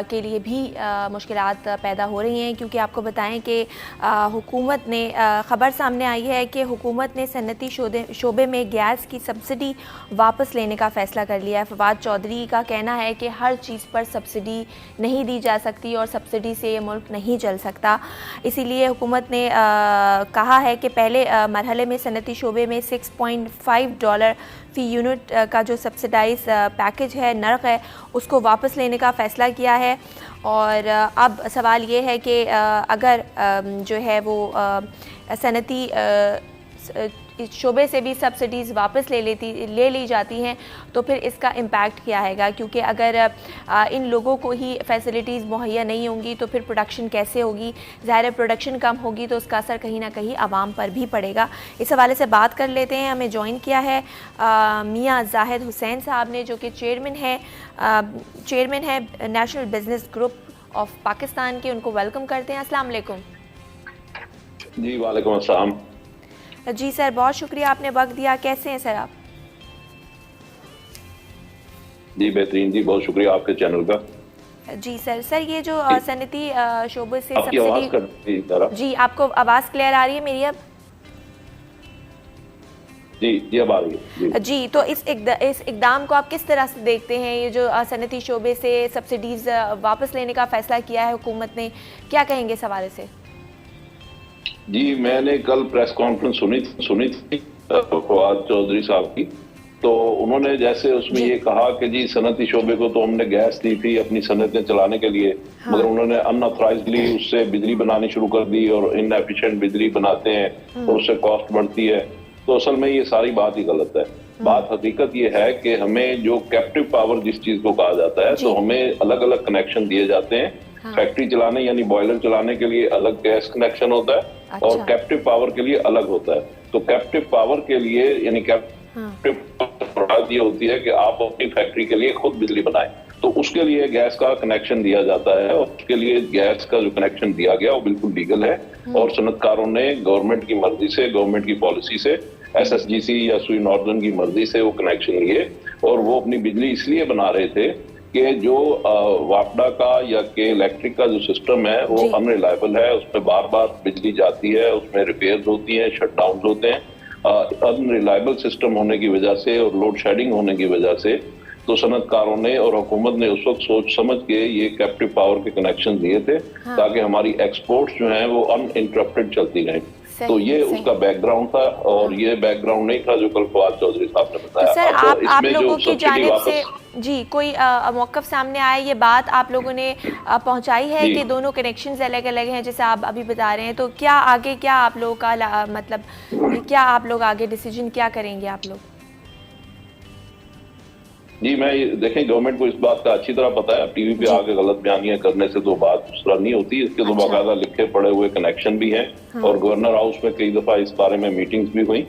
के लिए भी मुश्किलात पैदा हो रही हैं, क्योंकि आपको बताएं कि हुकूमत ने ख़बर सामने आई है कि हुकूमत ने सनती शोबे में गैस की सब्सिडी वापस लेने का फ़ैसला कर लिया है। फवाद चौधरी का कहना है कि हर चीज़ पर सब्सिडी नहीं दी जा सकती और सब्सिडी से मुल्क नहीं चल सकता। इसीलिए हुकूमत ने कहा है कि पहले मरहले में सनती शोबे में $6.5 फ़ी यूनिट का जो सब्सिडाइज पैकेज है, नर्क है, उसको वापस लेने का फ़ैसला किया है। और अब सवाल ये है कि अगर जो है वो सनती इस शोबे से भी सब्सिडीज़ वापस ले ली जाती हैं तो फिर इसका इम्पैक्ट क्या आएगा, क्योंकि अगर इन लोगों को ही फैसिलिटीज़ मुहैया नहीं होंगी तो फिर प्रोडक्शन कैसे होगी। ज़ाहिर प्रोडक्शन कम होगी तो उसका असर कहीं ना कहीं आवाम पर भी पड़ेगा। इस हवाले से बात कर लेते हैं। हमें ज्वाइन किया है मियाँ जाहिद हुसैन साहब ने, जो कि चेयरमैन है national business group of Pakistan के। उनको वेलकम करते हैं। अस्सलाम वालेकुम। जी वालेकुम अस्सलाम। जी सर, बहुत शुक्रिया आपने वक्त दिया। कैसे हैं सर आप? जी बेहतरीन जी, बहुत शुक्रिया आपके चैनल का। जी सर, ये जो सनती शोबे से आपकी आवाज़ सब्सिडी, जी आपको आवाज़ क्लियर आ रही है मेरी अब? जी अब आ रही है जी। तो इस इकदाम को आप किस तरह से देखते हैं? ये जो सनती शोबे से सब्सिडीज़ वापस लेने का फ़ैसला किया है हुकूमत ने, क्या कहेंगे इस हवाले से? जी मैंने कल प्रेस कॉन्फ्रेंस सुनी थी फवाद चौधरी साहब की। तो उन्होंने जैसे उसमें ये कहा कि जी सनती शोबे को तो हमने गैस दी थी अपनी सनतें चलाने के लिए, मगर उन्होंने अनऑथराइजली उससे बिजली बनानी शुरू कर दी और इनएफिशिएंट बिजली बनाते हैं और उससे कॉस्ट बढ़ती है। तो असल में ये सारी बात ही गलत है। बात हकीकत ये है कि हमें जो कैप्टिव पावर जिस चीज को कहा जाता है, तो हमें अलग अलग कनेक्शन दिए जाते हैं। फैक्ट्री चलाने यानी बॉयलर चलाने के लिए अलग गैस कनेक्शन होता है और कैप्टिव पावर के लिए अलग होता है। तो कैप्टिव पावर के लिए यानी कैप्टिव पावर ये होती है कि आप अपनी फैक्ट्री के लिए खुद बिजली बनाएं, तो उसके लिए गैस का कनेक्शन दिया जाता है। और उसके लिए गैस का जो कनेक्शन दिया गया वो बिल्कुल लीगल है और सनतकारों ने गवर्नमेंट की मर्जी से, गवर्नमेंट की पॉलिसी से, SSGC या सुई नॉर्दर्न की मर्जी से वो कनेक्शन लिए। और वो अपनी बिजली इसलिए बना रहे थे कि जो वापडा का या के इलेक्ट्रिक का जो सिस्टम है वो अनरिलायबल है, उसमें बार बार बिजली जाती है, उसमें रिपेयर्स होती हैं, शटडाउन होते हैं। अनरिलायबल सिस्टम होने की वजह से और लोड शेडिंग होने की वजह से तो सनतकारों ने और हुकूमत ने उस वक्त सोच समझ के ये कैप्टिव पावर के कनेक्शन दिए थे ताकि हमारी एक्सपोर्ट्स जो हैं वो अनइंटरप्टेड चलती रहें। तो ये उसका बैकग्राउंड था और ये बैकग्राउंड नहीं था जो कल फवाद चौधरी साहब ने बताया। तो सर आप लोगों की जानिब से जी कोई मौक़िफ़ सामने आया, ये बात आप लोगों ने पहुंचाई है कि दोनों कनेक्शंस अलग अलग हैं जैसे आप अभी बता रहे हैं, तो क्या आगे क्या आप लोगों का मतलब क्या आप लोग आगे डिसीजन क्या करेंगे आप लोग? जी मैं देखें गवर्नमेंट को इस बात का अच्छी तरह पता है, टीवी पे आके गलत बयानियां करने से तो बात उस तरह नहीं होती। इसके तो बाकायदा लिखे पड़े हुए कनेक्शन भी हैं और गवर्नर हाउस में कई दफा इस बारे में मीटिंग्स भी हुई,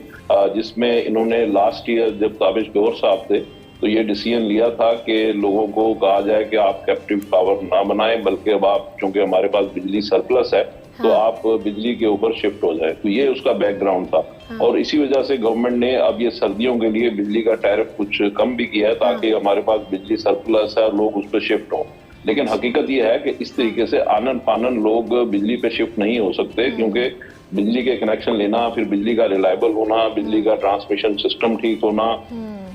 जिसमें इन्होंने लास्ट ईयर जब ताबिश गौर साहब थे तो ये डिसीजन लिया था कि लोगों को कहा जाए कि आप कैप्टिव पावर ना बनाएं, बल्कि अब आप चूंकि हमारे पास बिजली सरप्लस है तो आप बिजली के ऊपर शिफ्ट हो जाए। तो ये उसका बैकग्राउंड था और इसी वजह से गवर्नमेंट ने अब ये सर्दियों के लिए बिजली का टैरिफ कुछ कम भी किया है ताकि हमारे पास बिजली सरप्लस है और लोग उस पर शिफ्ट हों। लेकिन हकीकत ये है कि इस तरीके से आनन फानन लोग बिजली पे शिफ्ट नहीं हो सकते, क्योंकि बिजली के कनेक्शन लेना, फिर बिजली का रिलायबल होना, बिजली का ट्रांसमिशन सिस्टम ठीक होना,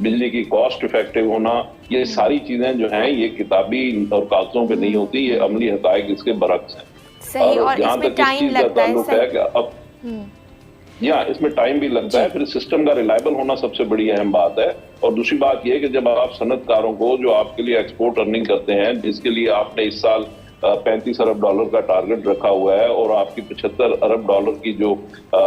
बिजली की कॉस्ट इफेक्टिव होना, ये सारी चीजें जो हैं ये किताबी और कागजों पे नहीं होती, ये अमली हकायक इसके बरक्स हैं। सही, और जहाँ इसमें तक इस टाइम चीज का लगता है। ताल्लुक है कि अब इसमें टाइम भी लगता है, फिर सिस्टम का रिलायबल होना सबसे बड़ी अहम बात है। और दूसरी बात यह कि जब आप सनतकारों को जो आपके लिए एक्सपोर्ट अर्निंग करते हैं, जिसके लिए आपने इस साल 35 अरब डॉलर का टारगेट रखा हुआ है और आपकी 75 अरब डॉलर की जो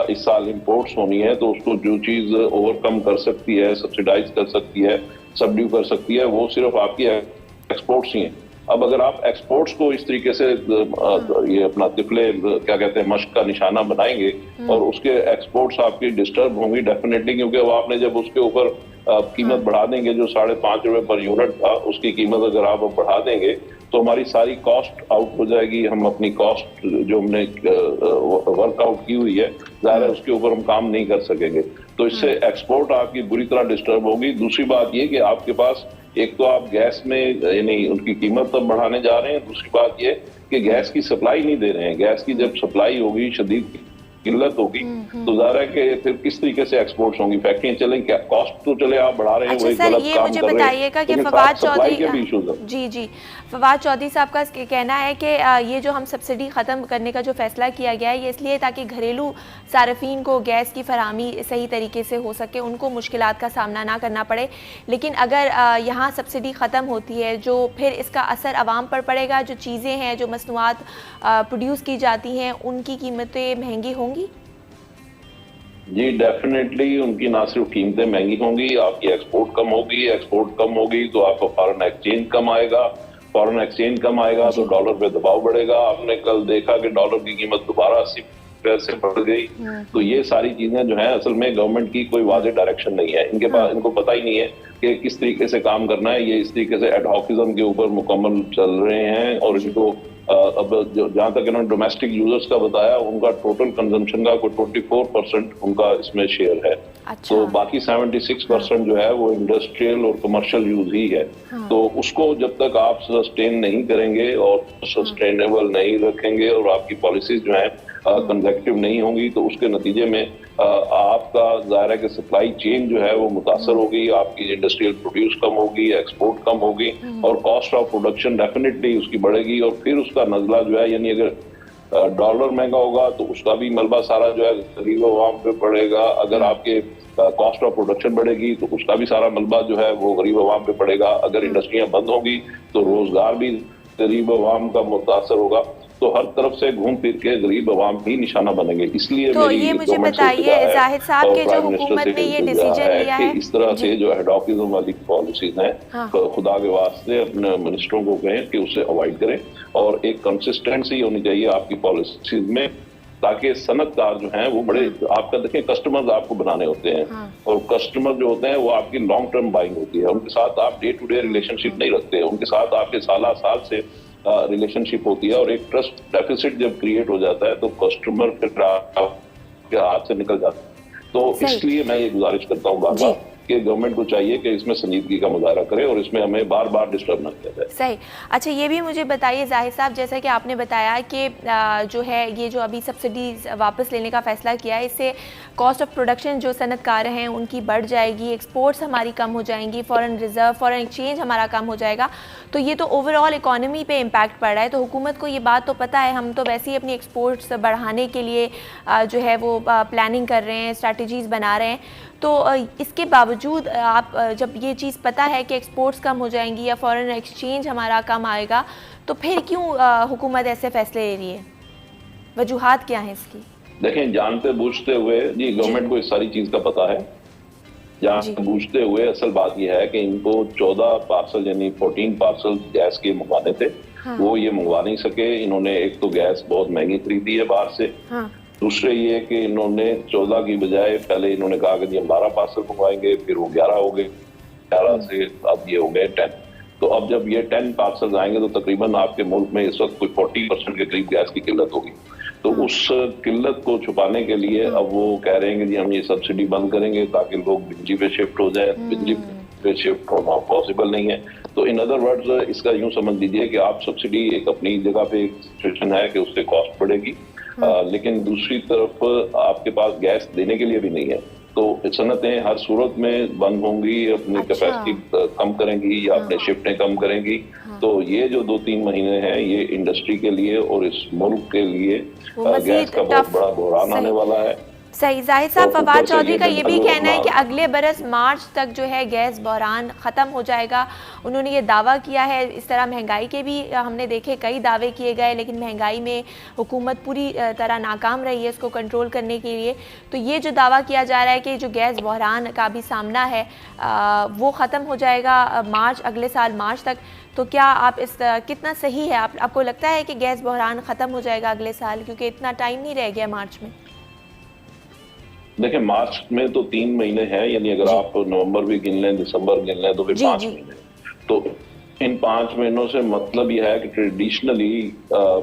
इस साल इंपोर्ट्स होनी है, तो उसको जो चीज ओवरकम कर सकती है, सब्सिडाइज कर सकती है, सबड्यू कर सकती है, वो सिर्फ आपकी एक्सपोर्ट्स ही हैं। अब अगर आप एक्सपोर्ट्स को इस तरीके से ये अपना तिफले क्या कहते हैं मश्क का निशाना बनाएंगे और उसके एक्सपोर्ट्स आपकी डिस्टर्ब होंगी डेफिनेटली, क्योंकि अब आपने जब उसके ऊपर कीमत बढ़ा देंगे, जो 5.5 रुपए पर यूनिट था उसकी कीमत अगर आप बढ़ा देंगे तो हमारी सारी कॉस्ट आउट हो जाएगी। हम अपनी कॉस्ट जो हमने वर्कआउट की हुई है, ज़ाहिर है उसके ऊपर हम काम नहीं कर सकेंगे, तो इससे एक्सपोर्ट आपकी बुरी तरह डिस्टर्ब होगी। दूसरी बात ये कि आपके पास एक तो आप गैस में यानी उनकी कीमत तब बढ़ाने जा रहे हैं, दूसरी बात ये कि गैस की सप्लाई नहीं दे रहे हैं। गैस की जब सप्लाई होगी, शदीद किल्लत होगी, तो ज़ाहिर है कि फिर किस तरीके से एक्सपोर्ट्स होंगी, फैक्ट्रियां चलेंगी क्या, कॉस्ट तो चले आप बढ़ा रहे हैं, अच्छा वो एक सर, गलत ये काम मुझे कर रहे हैं, बताइएगा कि लेकिन फवाद साथ सप्लाई चौधरी, के भी इश्यूज हैं। जी फवाद चौधरी साहब का कहना है कि ये जो हम सब्सिडी ख़त्म करने का जो फैसला किया गया है, ये इसलिए ताकि घरेलू सार्फिन को गैस की फराहमी सही तरीके से हो सके, उनको मुश्किलात का सामना ना करना पड़े। लेकिन अगर यहाँ सब्सिडी ख़त्म होती है, जो फिर इसका असर आवाम पर पड़ेगा, जो चीज़ें हैं, जो मसनूआत प्रोड्यूस की जाती हैं, उनकी कीमतें महंगी होंगी। जी डेफिनेटली उनकी ना सिर्फ कीमतें महंगी होंगी, आपकी एक्सपोर्ट कम होगी, एक्सपोर्ट कम होगी तो आपका फॉरेन एक्सचेंज कम आएगा, फॉरेन एक्सचेंज कम आएगा तो डॉलर पे दबाव बढ़ेगा। आपने कल देखा कि डॉलर की कीमत दोबारा 80 पैसे बढ़ गई। तो ये सारी चीजें जो है असल में गवर्नमेंट की कोई वाज़ेह डायरेक्शन नहीं है, इनके पास इनको पता ही नहीं है कि किस तरीके से काम करना है। ये इस तरीके से एडहॉकिज्म के ऊपर मुकम्मल चल रहे हैं और इनको अब जहाँ तक इन्होंने डोमेस्टिक यूजर्स का बताया, उनका टोटल कंजम्पशन का कोई 24% उनका इसमें शेयर है। अच्छा। तो बाकी 76% जो है वो इंडस्ट्रियल और कमर्शियल यूज ही है। तो उसको जब तक आप सस्टेन नहीं करेंगे और सस्टेनेबल नहीं रखेंगे और आपकी पॉलिसीज जो है कंसेक्टिव नहीं होंगी, तो उसके नतीजे में आपका ज़ाहिर है कि सप्लाई चेन जो है वो मुतासर होगी, आपकी इंडस्ट्रियल प्रोड्यूस कम होगी, एक्सपोर्ट कम होगी और कॉस्ट ऑफ प्रोडक्शन डेफिनेटली उसकी बढ़ेगी। और फिर उसका नजला जो है, यानी अगर डॉलर महंगा होगा तो उसका भी मलबा सारा जो है गरीब अवाम पे पड़ेगा, अगर आपके कॉस्ट ऑफ प्रोडक्शन बढ़ेगी तो उसका भी सारा मलबा जो है वो गरीब अवाम पे पड़ेगा। अगर इंडस्ट्रियां बंद होगी तो रोजगार भी गरीब अवाम का मुतासर होगा। तो हर तरफ से घूम फिर के गरीब अवाम ही निशाना बनेंगे। इसलिए तो ये मुझे बताइए जाहिद साहब के जो हुकूमत ने ये डिसीजन लिया है, इस तरह से जो एडहॉकिज्म वाली पॉलिसीज हैं, तो खुदा के वास्ते अपने मिनिस्टरों को कहें कि उसे अवॉइड करें और एक कंसिस्टेंसी होनी चाहिए आपकी पॉलिसीज में, ताकि सनतकार जो हैं वो बड़े, आपका देखें कस्टमर्स आपको बनाने होते हैं और कस्टमर जो होते हैं वो आपकी लॉन्ग टर्म बाइंग होती है, उनके साथ आप डे टू डे रिलेशनशिप नहीं रखते, उनके साथ आपके साल से रिलेशनशिप होती है और एक ट्रस्ट डेफिसिट जब क्रिएट हो जाता है तो कस्टमर फिर आपके हाथ से निकल जाता है। तो इसलिए मैं ये गुजारिश करता हूँ बार बार कि गवर्नमेंट को चाहिए कि इसमें संजीदगी का मुजाहरा करे और इसमें हमें बार बार डिस्टर्ब न किया जाए। सही। अच्छा ये भी मुझे बताइए जाहिद साहब, जैसा कि आपने बताया कि जो है ये जो अभी सब्सिडीज वापस लेने का फ़ैसला किया है, इससे कॉस्ट ऑफ प्रोडक्शन जो सनतकार हैं उनकी बढ़ जाएगी, एक्सपोर्ट्स हमारी कम हो जाएंगी, फॉरेन रिज़र्व, फॉरेन एक्सचेंज हमारा कम हो जाएगा, तो ये तो ओवरऑल इकॉनमी पे इम्पैक्ट पड़ रहा है। तो हुकूमत को ये बात तो पता है, हम तो वैसे ही अपनी एक्सपोर्ट्स बढ़ाने के लिए जो है वो प्लानिंग कर रहे हैं, स्ट्रैटेजीज़ बना रहे हैं, तो इसके बावजूद आप जब ये चीज़ पता है कि एक्सपोर्ट्स कम हो जाएंगी या फॉरेन एक्सचेंज हमारा कम आएगा, तो फिर क्यों हुकूमत ऐसे फैसले ले रही है? वजूहात क्या हैं इसकी? देखें, जानते बूझते हुए जी गवर्नमेंट को इस सारी चीज़ का पता है, जानते बूझते हुए असल बात यह है कि इनको 14 पार्सल यानी 14 पार्सल गैस के मंगवाने थे, वो ये मंगवा नहीं सके। इन्होंने एक तो गैस बहुत महंगी खरीदी है बाहर से, दूसरे ये कि इन्होंने 14 की बजाय पहले इन्होंने कहा कि हम 12 पार्सल मंगवाएंगे, फिर वो 11 हो गए, 11 से अब ये हो गए 10। तो अब जब ये 10 पार्सल आएंगे तो तकरीबन आपके मुल्क में इस वक्त कोई 40% के करीब गैस की किल्लत होगी। तो उस किल्लत को छुपाने के लिए अब वो कह रहे हैं कि जी हम ये सब्सिडी बंद करेंगे ताकि लोग बिजली पे शिफ्ट हो जाए। बिजली पे शिफ्ट होना पॉसिबल नहीं है। तो इन अदर वर्ड्स इसका यूं समझ लीजिए कि आप सब्सिडी एक अपनी जगह पे एक सिचुएशन है कि उससे कॉस्ट बढ़ेगी, लेकिन दूसरी तरफ आपके पास गैस देने के लिए भी नहीं है। तो सनतें हर सूरत में बंद होंगी, अपनी कैपेसिटी कम करेंगी या अपने शिफ्टें कम करेंगी। तो ये जो 2-3 महीने हैं ये इंडस्ट्री के लिए और इस मुल्क के लिए गैस का बहुत बड़ा बहरान आने वाला है। सही। जाहिद साहब, फवाद चौधरी का ये भी कहना है कि अगले बरस मार्च तक जो है गैस बहरान ख़त्म हो जाएगा। उन्होंने ये दावा किया है। इस तरह महंगाई के भी हमने देखे कई दावे किए गए, लेकिन महंगाई में हुकूमत पूरी तरह नाकाम रही है इसको कंट्रोल करने के लिए। तो ये जो दावा किया जा रहा है कि जो गैस बहरान का भी सामना है वो ख़त्म हो जाएगा अगले साल मार्च तक, तो क्या आप कितना सही है? आपको लगता है कि गैस बहरान ख़त्म हो जाएगा अगले साल, क्योंकि इतना टाइम नहीं रह गया मार्च में? देखिए, मार्च में तो 3 महीने हैं, यानी अगर आप नवंबर भी गिन लें, दिसंबर गिन लें, तो फिर 5 महीने। तो इन 5 महीनों से मतलब यह है कि ट्रेडिशनली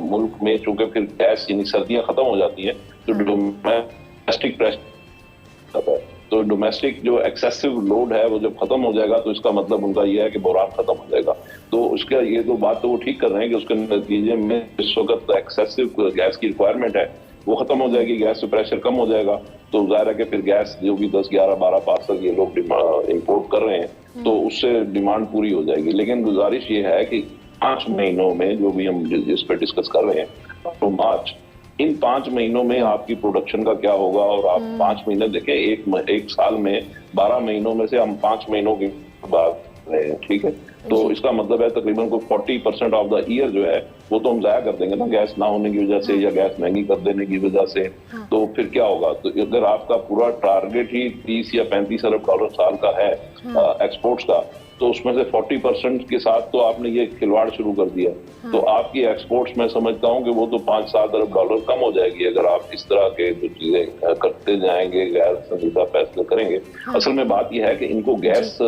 मुल्क में चूंकि फिर गैस यानी सर्दियां खत्म हो जाती हैं तो डोमेस्टिक प्रेशर है, तो डोमेस्टिक जो एक्सेसिव लोड है वो जब खत्म हो जाएगा तो इसका मतलब उनका यह है कि बहरान खत्म हो जाएगा। तो उसका ये तो बात तो वो ठीक कर रहे हैं कि उसके नतीजे में इस वक्त एक्सेसिव गैस की रिक्वायरमेंट है वो खत्म हो जाएगी, गैस से प्रेशर कम हो जाएगा। तो जाहिर है कि फिर गैस जो भी 10, 11, 12 पार्सल ये लोग इंपोर्ट कर रहे हैं तो उससे डिमांड पूरी हो जाएगी। लेकिन गुजारिश ये है कि 5 महीनों में जो भी हम जिस पे डिस्कस कर रहे हैं तो मार्च, इन 5 महीनों में आपकी प्रोडक्शन का क्या होगा। और आप 5 महीने देखें, एक साल में 12 महीनों में से हम 5 महीनों की बात रहे हैं, ठीक है। तो इसका मतलब है तकरीबन को 40% ऑफ द ईयर जो है वो तो हम जाया कर देंगे ना, गैस ना होने की वजह से या गैस महंगी कर देने की वजह से। तो फिर क्या होगा? तो अगर आपका पूरा टारगेट ही 30 या 35 अरब डॉलर साल का है एक्सपोर्ट्स का, तो उसमें से 40% के साथ तो आपने ये खिलवाड़ शुरू कर दिया। तो आपकी एक्सपोर्ट्स मैं समझता हूँ कि वो तो 5-7 अरब डॉलर कम हो जाएगी अगर आप इस तरह के जो चीजें करते जाएंगे, गैर संजीदा फैसले करेंगे। असल में बात यह है कि इनको गैस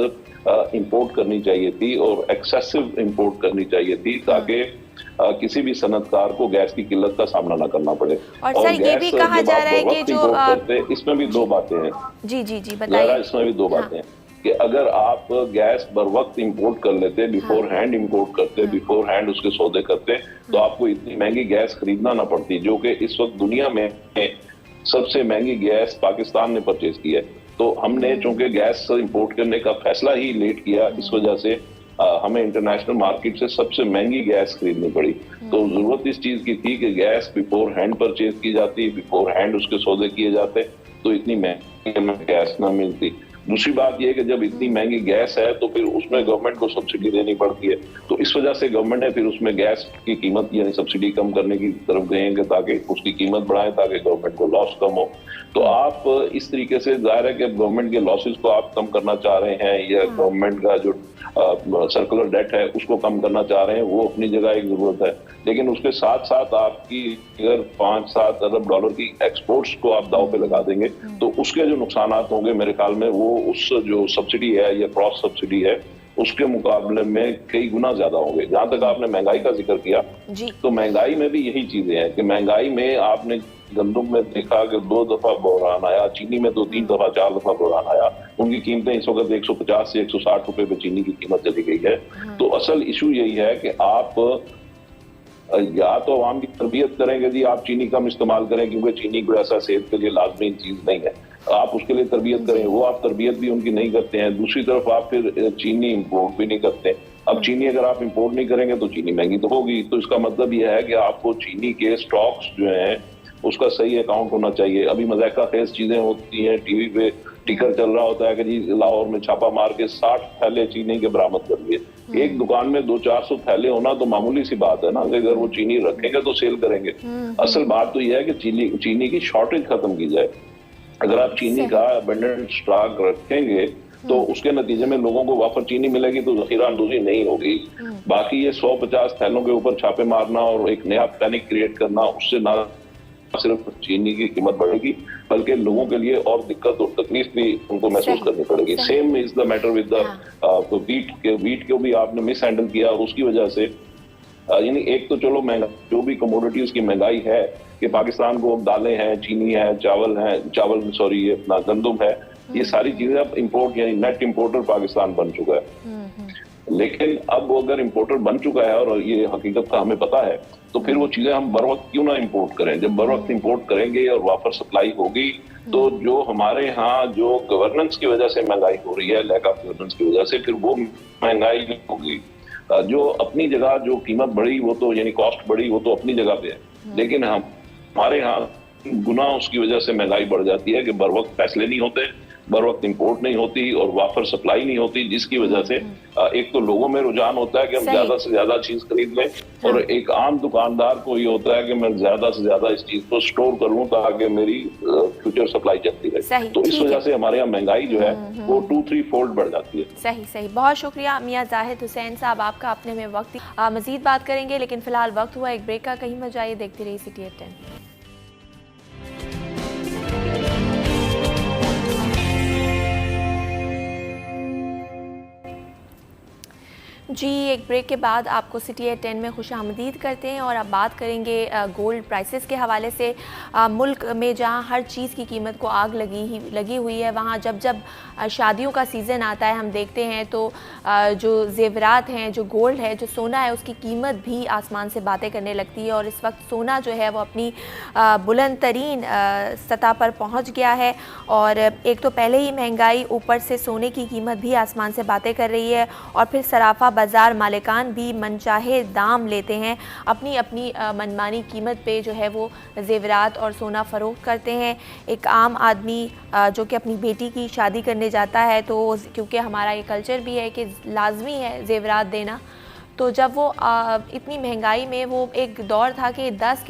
इंपोर्ट करनी चाहिए थी और एक्सेसिव इंपोर्ट करनी चाहिए थी ताकि किसी भी सनतकार को गैस की किल्लत का सामना न करना पड़े। और सर ये भी कहा जा रहा है कि जो इसमें भी 2 बातें हैं। जी बताइए। इसमें भी 2 बातें हैं कि अगर आप गैस बर वक्त इंपोर्ट कर लेते, बिफोर हैंड इंपोर्ट करते, बिफोर हैंड उसके सौदे करते, तो आपको इतनी महंगी गैस खरीदना ना पड़ती, जो कि इस वक्त दुनिया में सबसे महंगी गैस पाकिस्तान ने परचेज की है। तो हमने चूंकि गैस इंपोर्ट करने का फैसला ही लेट किया, इस वजह से हमें इंटरनेशनल मार्केट से सबसे महंगी गैस खरीदनी पड़ी। तो जरूरत इस चीज की थी कि गैस बिफोर हैंड परचेज की जाती, बिफोर हैंड उसके सौदे किए जाते, तो इतनी महंगी गैस ना मिलती। दूसरी बात यह कि जब इतनी महंगी गैस है तो फिर उसमें गवर्नमेंट को सब्सिडी देनी पड़ती है। तो इस वजह से गवर्नमेंट ने फिर उसमें गैस की कीमत यानी सब्सिडी कम करने की तरफ गए ताकि उसकी कीमत बढ़ाएं ताकि गवर्नमेंट को लॉस कम हो। तो आप इस तरीके से जाहिर है कि गवर्नमेंट के लॉसेस को आप कम करना चाह रहे हैं या गवर्नमेंट का जो सर्कुलर डेट है उसको कम करना चाह रहे हैं, वो अपनी जगह एक जरूरत है। लेकिन उसके साथ साथ आपकी अगर 5-7 अरब डॉलर की एक्सपोर्ट्स को आप दाव पे लगा देंगे तो उसके जो नुकसान होंगे मेरे ख्याल में वो उस जो सब्सिडी है या क्रॉस सब्सिडी है उसके मुकाबले में कई गुना ज्यादा होंगे। जहां तक आपने महंगाई का जिक्र किया तो महंगाई में भी यही चीजें हैं कि महंगाई में आपने गंदम में देखा कि 2 दफा बहरान आया, चीनी में 2-3 दफा 4 दफा बहरान आया। उनकी कीमतें इस वक्त 150 से 160 रुपए पे चीनी की कीमत चली गई है। तो असल इशू यही है कि आप या तो आवाम की तरबियत करेंगे जी आप चीनी कम इस्तेमाल करें क्योंकि चीनी कोई ऐसा सेहत के लिए लाजमी चीज नहीं है, आप उसके लिए तरबियत करें, वो आप तरबियत भी उनकी नहीं करते हैं। दूसरी तरफ आप फिर चीनी इंपोर्ट भी नहीं करते। अब चीनी अगर आप इंपोर्ट नहीं करेंगे तो चीनी महंगी तो होगी। तो इसका मतलब यह है कि आपको चीनी के स्टॉक्स जो हैं उसका सही अकाउंट होना चाहिए। अभी मज़ाक़ा खेज़ चीजें होती हैं, टीवी पे टिकर चल रहा होता है कि जी लाहौर में छापा मार के 60 थैले चीनी के बरामद कर लिए। एक दुकान में 200-400 थैले होना तो मामूली सी बात है ना, अगर वो चीनी रखेंगे तो सेल करेंगे। असल बात तो यह है कि चीनी की शॉर्टेज खत्म की जाए। अगर आप चीनी का अबंडेंट स्टॉक रखेंगे तो उसके नतीजे में लोगों को वापस चीनी मिलेगी तो जखीरा अंदोजी नहीं होगी। बाकी ये 150 थैलों के ऊपर छापे मारना और एक नया पैनिक क्रिएट करना, उससे ना सिर्फ चीनी की कीमत बढ़ेगी बल्कि लोगों के लिए और दिक्कत और तकलीफ भी उनको महसूस करनी पड़ेगी। Same is the matter with the wheat को भी आपने मिस हैंडल किया और उसकी वजह से यानी एक तो चलो महंगा जो भी कमोडिटीज की महंगाई है कि पाकिस्तान को दालें हैं, चीनी है, ये अपना गंदम है, ये सारी चीजें अब इंपोर्ट यानी नेट इंपोर्टर पाकिस्तान बन चुका है। लेकिन अब वो अगर इम्पोर्टर बन चुका है और ये हकीकत का हमें पता है, तो फिर वो चीजें हम बर वक्त क्यों ना इम्पोर्ट करें। जब बर वक्त इम्पोर्ट करेंगे और वापर सप्लाई होगी, तो जो हमारे यहाँ जो गवर्नेंस की वजह से महंगाई हो रही है, लैक ऑफ गवर्नेंस की वजह से, फिर वो महंगाई नहीं होगी। जो अपनी जगह जो कीमत बढ़ी वो तो यानी कॉस्ट बढ़ी वो तो अपनी जगह पे है, लेकिन हमारे यहाँ गुना उसकी वजह से महंगाई बढ़ जाती है कि बर वक्त फैसले नहीं होते, बर वक्त इम्पोर्ट नहीं होती और वाफर सप्लाई नहीं होती, जिसकी वजह से एक तो लोगों में रुझान होता है कि हम ज्यादा से ज्यादा चीज खरीद लें, और एक आम दुकानदार को ये होता है कि मैं ज्यादा से ज्यादा इस चीज को स्टोर कर लूं ताकि मेरी फ्यूचर सप्लाई चलती रहे। तो इस वजह से हमारे यहाँ महंगाई जो है वो 2-3 फोल्ड बढ़ जाती है। सही, बहुत शुक्रिया मियां जाहिद हुसैन साहब आपका, अपने में वक्त मजीद बात करेंगे, लेकिन फिलहाल वक्त हुआ एक ब्रेक का। कहीं मत जाइए, देखते रहिए सिटी एट 10। जी, एक ब्रेक के बाद आपको सिटी एट 10 में खुशामदीद करते हैं और अब बात करेंगे गोल्ड प्राइसेस के हवाले से। मुल्क में जहां हर चीज़ की कीमत को आग लगी हुई है, वहां जब शादियों का सीज़न आता है हम देखते हैं तो जो जेवरात हैं, जो गोल्ड है, जो सोना है, उसकी कीमत भी आसमान से बातें करने लगती है। और इस वक्त सोना जो है वो अपनी बुलंद तरीन सतह पर पहुँच गया है। और एक तो पहले ही महंगाई, ऊपर से सोने की कीमत भी आसमान से बातें कर रही है, और फिर सराफा बाज़ार मालिकान भी मनचाहे दाम लेते हैं, अपनी अपनी मनमानी कीमत पे जो है वो जेवरात और सोना फ़रोख्त करते हैं। एक आम आदमी जो कि अपनी बेटी की शादी करने जाता है, तो क्योंकि हमारा ये कल्चर भी है कि लाजमी है जेवरात देना, तो जब वो इतनी महंगाई में, वो एक दौर था कि 10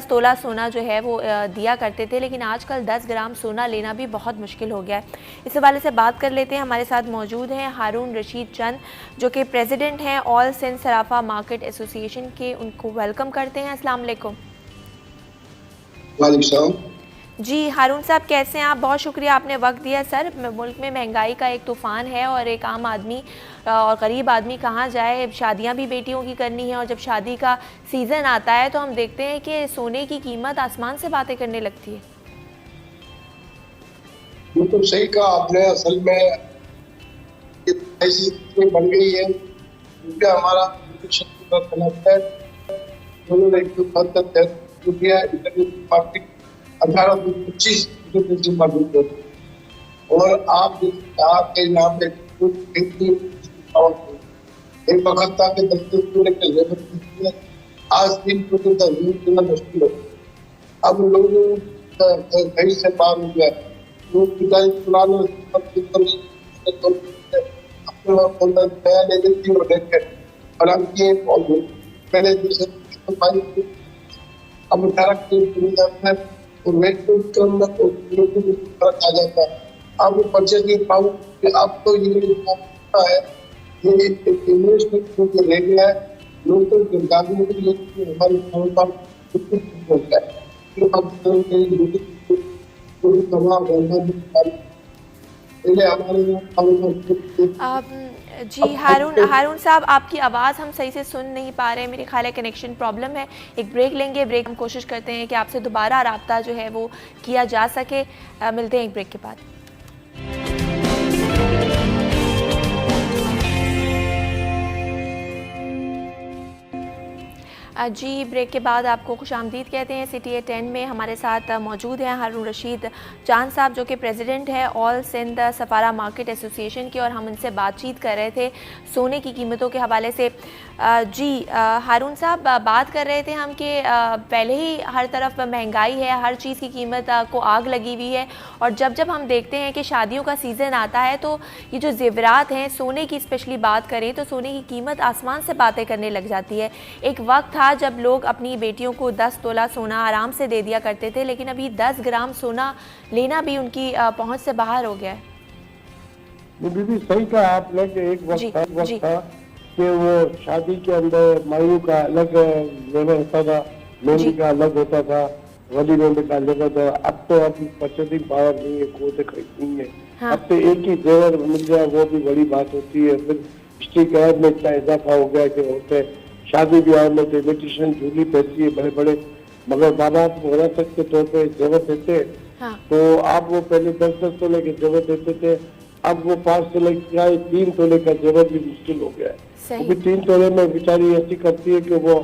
तोला सोना जो है वो दिया करते थे, लेकिन आजकल 10 ग्राम सोना लेना भी बहुत मुश्किल हो गया है। इस हवाले से बात कर लेते हैं। हमारे साथ मौजूद हैं हारून रशीद चंद, जो कि प्रेसिडेंट हैं ऑल सिंध सराफा मार्केट एसोसिएशन के। उनको वेलकम करते हैं। अस्सलाम वालेकुम। जी हारून साहब, कैसे हैं आप? बहुत शुक्रिया आपने वक्त दिया। सर, मुल्क में महंगाई का एक तूफ़ान है और एक आम आदमी और गरीब आदमी कहाँ जाए, शादियां भी बेटियों की करनी है, और जब शादी का सीज़न आता है तो हम देखते हैं कि सोने की कीमत आसमान से बातें करने लगती है। बिल्कुल सही कहा आपने। असल में ऐसी स्थिति बन गई है क्योंकि हमारा है, उन्होंने एक पार्टी 18-25 और आप यहाँ पे एक वक्त था कि 10 आज 3 मुश्किल हो। अब लोगों कहीं से बाहर हो गया, लोग पहले जैसे अब 18 और फर्क आ जाता है। अब परचेजिंग पावर, अब तो ये है, ये एक इन्वेस्टमेंट रह गया है। लोग तो गाड़ियों के लिए हमारे जी हारून साहब, आपकी आवाज़ हम सही से सुन नहीं पा रहे हैं, मेरे ख्याल है कनेक्शन प्रॉब्लम है। एक ब्रेक लेंगे, ब्रेक हम कोशिश करते हैं कि आपसे दोबारा राब्ता जो है वो किया जा सके। मिलते हैं एक ब्रेक के बाद। जी, ब्रेक के बाद आपको खुशामदीद कहते हैं। सिटी एट 10 में हमारे साथ मौजूद हैं हारून रशीद चांद साहब, जो कि प्रेसिडेंट है ऑल सिंध सफारा मार्केट एसोसिएशन के, और हम उनसे बातचीत कर रहे थे सोने की कीमतों के हवाले से। जी हारून साहब, बात कर रहे थे हम कि पहले ही हर तरफ महंगाई है, हर चीज़ की कीमत को आग लगी हुई है, और जब हम देखते हैं कि शादियों का सीज़न आता है तो ये जो जेवरात हैं, सोने की स्पेशली बात करें तो सोने की कीमत आसमान से बातें करने लग जाती है। एक वक्त था जब लोग अपनी बेटियों को 10 तोला सोना आराम से दे दिया करते थे, लेकिन अभी 10 ग्राम सोना लेना भी उनकी पहुंच से बाहर हो गया है। दीदी सही कहा आपने कि एक वक्त था कि वो शादी के अंदर मायू का अलग लेवल होता था, मेहंदी का अलग होता था, वली मेहंदी का अलग होता था। अब तो अपनी परचेजिंग पावर नहीं है, कोई खरीदनी है। हाँ। अब तो एक ही जेवर मिल जाए वो भी बड़ी बात होती है। फिर स्ट्रीट ऐड में इतना इजाफा हो गया कि होते शादी ब्याह में इमिटेशन झूली पहनती है बड़े बड़े, मगर बाबा विरासत के तौर पे जेवर देते। हाँ। तो आप वो पहले 10-10 तोले के जेवर देते थे, अब वो 5 तोले का 3 तोले का जेवर भी मुश्किल हो गया है। सही। वो भी 3 तोले में बेचारी ऐसी करती है कि वो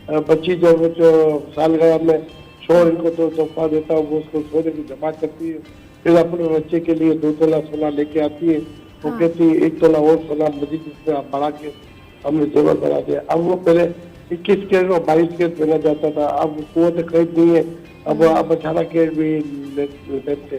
बच्ची जब जो सालगिरह में शोहर इनको तो तोहफा देता है, वो उसको सोने की जमा करती है, फिर अपने बच्चे के लिए 2 तोला सोना लेके आती है। वो कहती है 1 तोला और सोना मजीद इसमें आप बढ़ा के हमने जेवर बना दिया। अब वो पहले 21 कैरेट और 22 कैरेट पहना जाता था, अब कुवत खरीद नहीं है, अब 18 कैरेट भी लेते।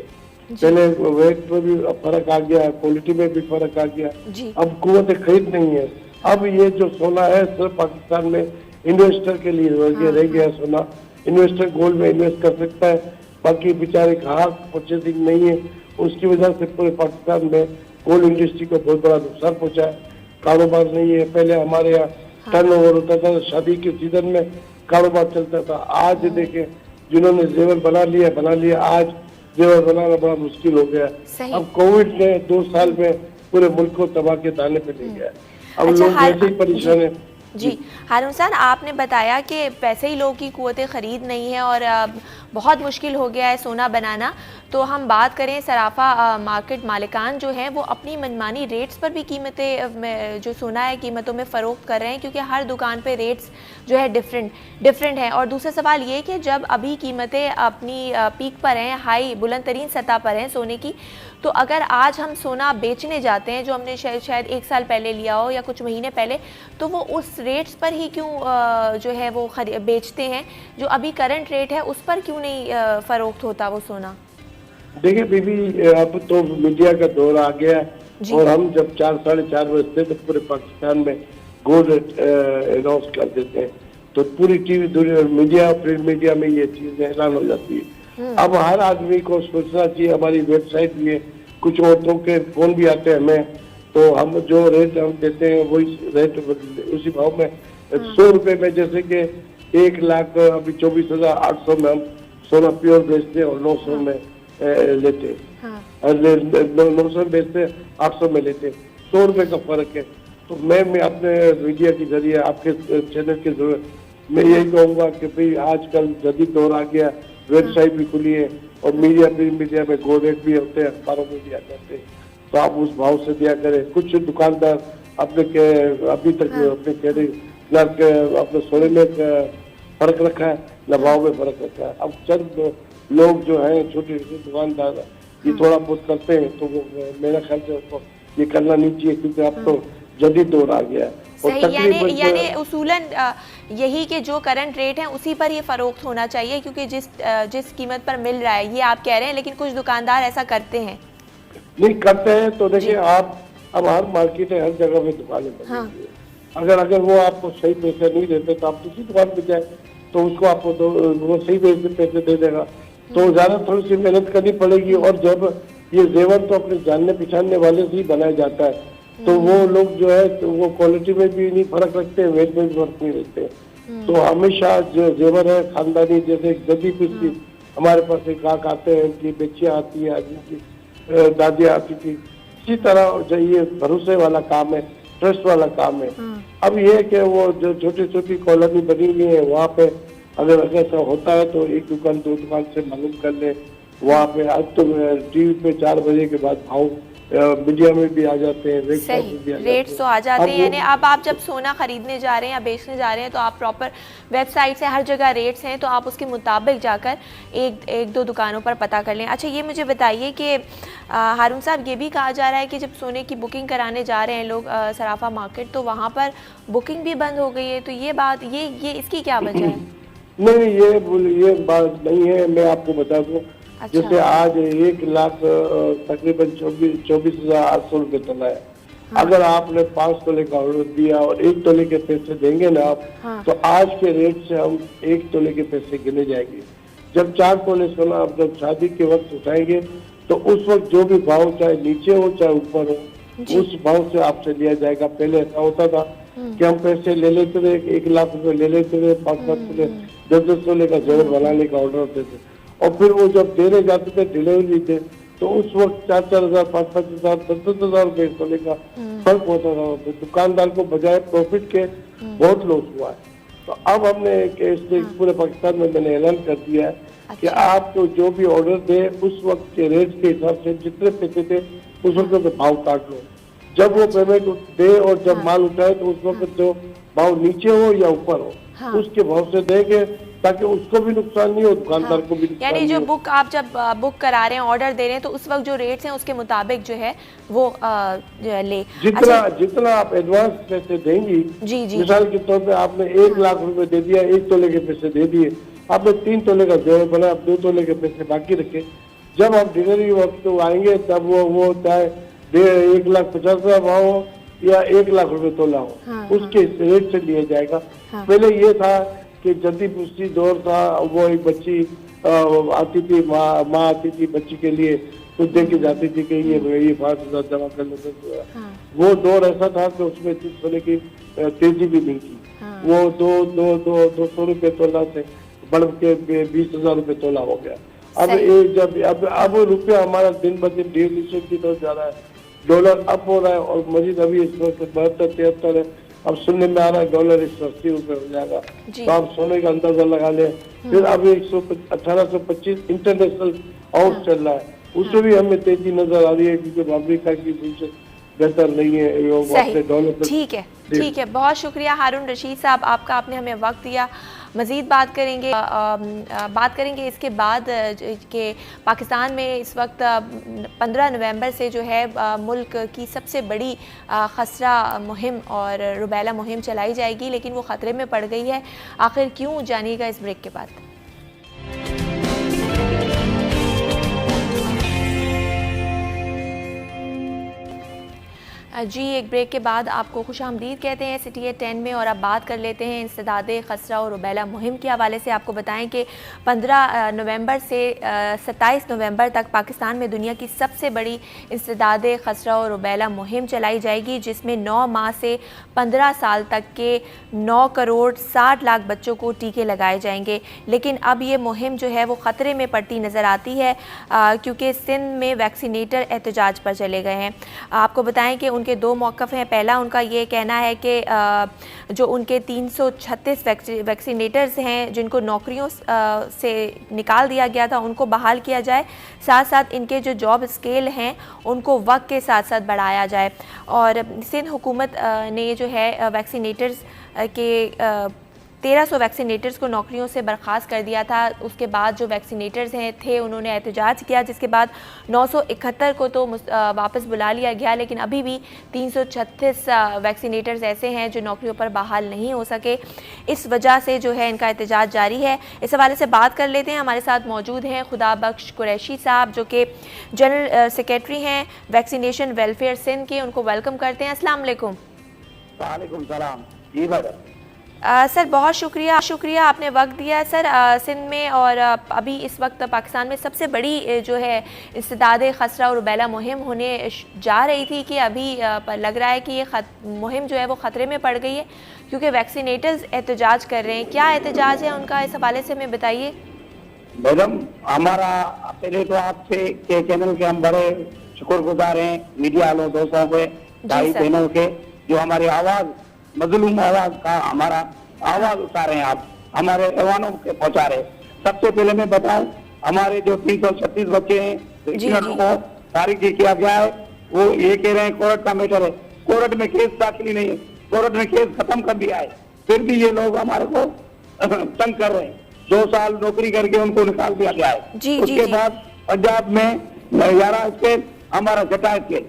पहले वेट में भी फर्क आ गया, क्वालिटी में भी फर्क आ गया, अब कुवत खरीद नहीं है। अब ये जो सोना है सिर्फ पाकिस्तान में इन्वेस्टर के लिए रह गया सोना। इन्वेस्टर गोल्ड में इन्वेस्ट कर सकता है, बाकी बेचारे खास परचेसिंग नहीं है। उसकी वजह से पूरे पाकिस्तान में गोल्ड इंडस्ट्री को बहुत बड़ा नुकसान पहुंचा है। कारोबार नहीं है। पहले हमारे यहाँ टर्नओवर होता था, शादी के सीजन में कारोबार चलता था। आज देखें जिन्होंने जेवर बना लिया, आज जेवर बनाना बड़ा मुश्किल हो गया। अब कोविड ने 2 साल में पूरे मुल्क को तबाह के दाने पे ले गया। अब लोग वैसे ही परेशान है। जी हारून साहब, आपने बताया कि पैसे ही लोगों की कुव्वत खरीद नहीं है और बहुत मुश्किल हो गया है सोना बनाना। तो हम बात करें सराफा मार्केट मालिकान जो हैं वो अपनी मनमानी रेट्स पर भी कीमतें जो सोना है कीमतों में फ़रोख्त कर रहे हैं, क्योंकि हर दुकान पे रेट्स जो है डिफरेंट है। और दूसरा सवाल ये कि जब अभी कीमतें अपनी पीक पर हैं, हाई बुलंद तरीन सतह पर हैं सोने की, तो अगर आज हम सोना बेचने जाते हैं जो हमने शायद 1 साल पहले लिया हो या कुछ महीने पहले, तो वो उस रेट्स पर ही क्यों जो है वो बेचते हैं, जो अभी करंट रेट है उस पर क्यों नहीं फ़रोख्त होता वो सोना? देखिए बीबी, अब तो मीडिया का दौर आ गया और हम जब 4 साढ़े 4 बजते तो पूरे पाकिस्तान में गोल्ड अनाउंस कर देते हैं, तो पूरी टीवी दुनिया मीडिया प्रिंट मीडिया में ये चीजें ऐलान हो जाती है। अब हर आदमी को सोचना चाहिए, हमारी वेबसाइट भी है, कुछ औरतों के फोन भी आते हैं हमें, तो हम जो रेट हम देते हैं वही रेट उसी भाव में 100 रुपए में, जैसे कि 1 लाख अभी 24,800 में हम सोना प्योर बेचते हैं और 900 में लेते, 900 में बेचते, 800 में लेते, 100 रुपए का फर्क है। तो मैं अपने मीडिया के जरिए आपके चैनल के जरिए मैं यही कहूँगा कि भाई आजकल जदीद दौर आ गया, वेबसाइट भी खुली है और मीडिया में गोल्ड रेट भी होते हैं, अखबारों में भी आ जाते हैं, तो आप उस भाव से दिया करें। कुछ दुकानदार अपने अभी तक अपने कह रहे अपने सोने में फर्क रखा है, न भाव में फर्क रखा है। अब चंद लोग जो हैं छोटे छोटे दुकानदार ये थोड़ा बहुत करते हैं, तो वो मेरा ख्याल से उसको ये करना नहीं चाहिए, क्योंकि अब तो जदीद दौर आ गया है। सही, यानी उसूलन यही कि जो करंट रेट है उसी पर ये फ़रोख्त होना चाहिए, क्योंकि जिस कीमत पर मिल रहा है ये आप कह रहे हैं, लेकिन कुछ दुकानदार ऐसा करते हैं नहीं करते हैं। तो देखिए आप अब हर मार्केट है, हर जगह में दुकानें बनी हुई है। अगर वो आपको सही पैसे नहीं देते तो आप दूसरी दुकान पे जाए, तो उसको आपको वो सही पैसे दे देगा। तो ज्यादा थोड़ी सी मेहनत करनी पड़ेगी। और जब ये जेवर तो अपने जानने पहचानने वाले से ही बनाया जाता है, तो वो लोग जो है तो वो क्वालिटी में भी नहीं फर्क रखते, वेट में भी फर्क नहीं रखते। तो हमेशा जो जेवर है खानदानी, जैसे गद्दी पिस्ती हमारे पास एक गाहक आते हैं, उनकी बच्चियाँ आती है, जिनकी दादियाँ आती थी, इसी तरह ये भरोसे वाला काम है, ट्रस्ट वाला काम है। अब ये है कि वो जो छोटी छोटी कॉलोनी बनी हुई है वहाँ पे अगर ऐसा होता है तो 1 दुकान 2 दुकान से मालूम कर ले वहाँ पे। आज तो टीवी पे 4 बजे के बाद भाव मीडिया में भी आ जाते हैं, रेट्स तो आ जाते हैं। यानी अब आप जब सोना खरीदने जा रहे हैं या बेचने जा रहे हैं तो आप प्रॉपर वेबसाइट से हर जगह रेट्स हैं, तो आप उसके मुताबिक जाकर एक दो दुकानों पर पता कर लें। अच्छा, ये मुझे बताइए कि हारून साहब, ये भी कहा जा रहा है कि जब सोने की बुकिंग कराने जा रहे हैं लोग सराफा मार्केट, तो वहाँ पर बुकिंग भी बंद हो गई है, तो ये बात ये इसकी क्या वजह है? नहीं, ये बात नहीं है। मैं आपको बता दूं, अच्छा। जैसे आज 1 लाख तकरीबन 24,800 रुपये तला है। अगर आपने 5 तोले का ऑर्डर दिया और 1 तोले के पैसे देंगे ना आप, तो आज के रेट से हम 1 तोले के पैसे गिने जाएंगे। जब 4 तोले सोना आप जब शादी के वक्त उठाएंगे तो उस वक्त जो भी भाव चाहे नीचे हो चाहे ऊपर हो, उस भाव से आपसे लिया जाएगा। पहले ऐसा होता था कि हम पैसे ले लेते थे, 1 लाख रुपए ले लेते थे, 5-5 तोले 10-10 तोले का जेवर बनाने का ऑर्डर होते थे, और फिर वो जब देने जाते थे डिलीवरी थे तो उस वक्त 4-4 हज़ार 5-5 हज़ार 10-10 हज़ार रुपये तोले का फर्क होता था। तो दुकानदार को बजाय प्रॉफिट के बहुत लॉस हुआ है। तो अब हमने पूरे पाकिस्तान में मैंने ऐलान कर दिया है कि आप तो जो भी ऑर्डर दे उस वक्त के रेट के हिसाब से जितने पैसे थे उस वक्त तो भाव काट लो। जब वो पेमेंट दे और जब माल उठाए तो उस वक्त जो भाव नीचे हो या ऊपर हो, उसके भाव से देंगे, ताकि उसको भी नुकसान नहीं हो, दुकानदार को भी नुकसान यानी नहीं जो हो। बुक आप जब बुक करा रहे हैं, ऑर्डर दे रहे हैं, तो उस वक्त जो रेट्स हैं उसके मुताबिक जो है वो ले। जितना आप एडवांस पैसे देंगी, जी मिसाल के तौर पे आपने 1 लाख रुपए दे दिया, 1 तोले के पैसे दे दिए, आपने 3 तोले का जेवर बना, आप 2 तोले के पैसे बाकी रखे। जब आप डिलीवरी वक्त तो आएंगे तब वो चाहे 1,50,000 भाव हो या 1 लाख रुपए तोला हो, उसके रेट से लिया जाएगा। पहले ये था कि जल्दी पुष्टि दौर था, वो एक बच्ची आती थी, माँ आती थी बच्ची के लिए, तो दे के जाती थी कि ये 5,000 जमा कर लेते थे। वो दौर ऐसा था कि उसमें सोने की तेजी भी नहीं थी। वो 200 रुपए तोला से बढ़ के 20,000 रुपए तोला हो गया। अब रुपया हमारा दिन ब दिन डिवैल्यूएशन की तरफ जा रहा है, डॉलर अप हो रहा है और मजीद अभी इस वक्त 72-73 है। अब सुनने में आ रहा है डॉलर 180 रुपए हो जाएगा, तो आप सोने का अंदाजा लगा लें। फिर अभी 1825 इंटरनेशनल आउट चल रहा है, उससे भी हमें तेजी नजर आ रही है, क्योंकि अमेरिका की पोजीशन बेहतर नहीं है डॉलर। ठीक है, बहुत शुक्रिया हारून रशीद साहब आपका, आपने हमें वक्त दिया। मज़ीद बात करेंगे इसके बाद कि पाकिस्तान में इस वक्त 15 नवंबर से जो है मुल्क की सबसे बड़ी खसरा मुहिम और रुबैला मुहिम चलाई जाएगी, लेकिन वो ख़तरे में पड़ गई है। आखिर क्यों, जानिएगा इस ब्रेक के बाद। जी, एक ब्रेक के बाद आपको खुशामदीद कहते हैं सिटी एट 10 में, और अब बात कर लेते हैं इंसदादे खसरा और रुबैला मुहिम के हवाले से। आपको बताएं कि 15 नवंबर से 27 नवंबर तक पाकिस्तान में दुनिया की सबसे बड़ी इंसदादे खसरा और रुबैला मुहिम चलाई जाएगी, जिसमें 9 माह से 15 साल तक के 9 करोड़ 60 लाख बच्चों को टीके लगाए जाएंगे। लेकिन अब ये मुहिम जो है वो ख़तरे में पड़ती नज़र आती है, क्योंकि सिंध में वैक्सीनेटर एहतजाज पर चले गए हैं। आपको बताएं कि उनके 2 मौक़िफ़ हैं। पहला उनका ये कहना है कि जो उनके 336 वैक्सीनेटर्स हैं जिनको नौकरियों से निकाल दिया गया था, उनको बहाल किया जाए, साथ साथ इनके जो जॉब स्केल हैं उनको वक्त के साथ साथ बढ़ाया जाए। और सिंध हुकूमत ने जो है वैक्सीनेटर्स के 1300 वैक्सीनेटर्स को नौकरियों से बर्खास्त कर दिया था। उसके बाद जो वैक्सीनेटर्स थे उन्होंने एहतजाज किया, जिसके बाद 971 को तो वापस बुला लिया गया, लेकिन अभी भी 336 वैक्सीनेटर्स ऐसे हैं जो नौकरियों पर बहाल नहीं हो सके। इस वजह से जो है इनका एहतजाज जारी है। इस हवाले से बात कर लेते हैं। हमारे साथ मौजूद हैं खुदाबख्श कुरैशी साहब, जो कि जनरल सेक्रेटरी हैं वैक्सीनेशन वेलफेयर सिंध के। उनको वेलकम करते हैं। अस्सलाम वालेकुम। वालेकुम सलाम। जी मैडम। सर बहुत शुक्रिया आपने वक्त दिया। सर सिंध में और अभी इस वक्त पाकिस्तान में सबसे बड़ी जो है इंसदादे खसरा और रुबैला मुहिम होने जा रही थी, कि अभी लग रहा है कि ये मुहिम जो है वो ख़तरे में पड़ गई है, क्योंकि वैक्सीनेटर्स एहतजाज कर रहे हैं। क्या एहतजाज है उनका, इस हवाले से हमें बताइए। मैडम, हमारा पहले तो आपसे के चैनल के हम बड़े शुक्रगुजार हैं, मीडिया वालों दोस्तों के, भाई बहनों के, जो हमारी आवाज़, मजलूम आवाज का हमारा आवाज उठा रहे हैं, आप हमारे ऐवानों के पहुंचा रहे। सबसे पहले मैं बताऊं, हमारे जो 336 बच्चे हैं को तारीख किया गया है, वो ये कह रहे हैं कोर्ट का मैटर है, कोर्ट में केस दाखिल नहीं है, कोर्ट ने केस खत्म कर दिया है, फिर भी ये लोग हमारे को तंग कर रहे हैं। 2 साल नौकरी करके उनको निकाल दिया गया है। उसके बाद पंजाब में 11 स्केल, हमारा छठा स्केल,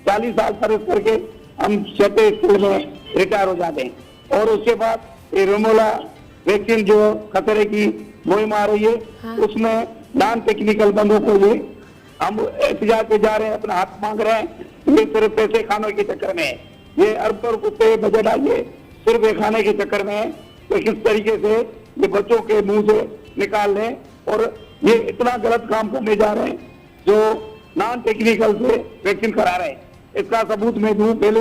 40 साल सर्विस करके हम 6 स्केल में रिटायर हो जाते हैं। और उसके बाद ये रोमोला वैक्सीन जो खतरे की मुहिम आ रही है, उसमें नॉन टेक्निकल बंदों को ये हम एहतजाज पे जा रहे हैं, अपना हाथ मांग रहे हैं। ये सिर्फ पैसे खाने के चक्कर में है, ये अरबों रुपए बजट आइए सिर्फ ये खाने के चक्कर में है। तो किस तरीके से ये बच्चों के मुंह से निकाल लें, और ये इतना गलत काम करने जा रहे हैं जो नॉन टेक्निकल से वैक्सीन करा रहे हैं। इसका सबूत मैं दूं, पहले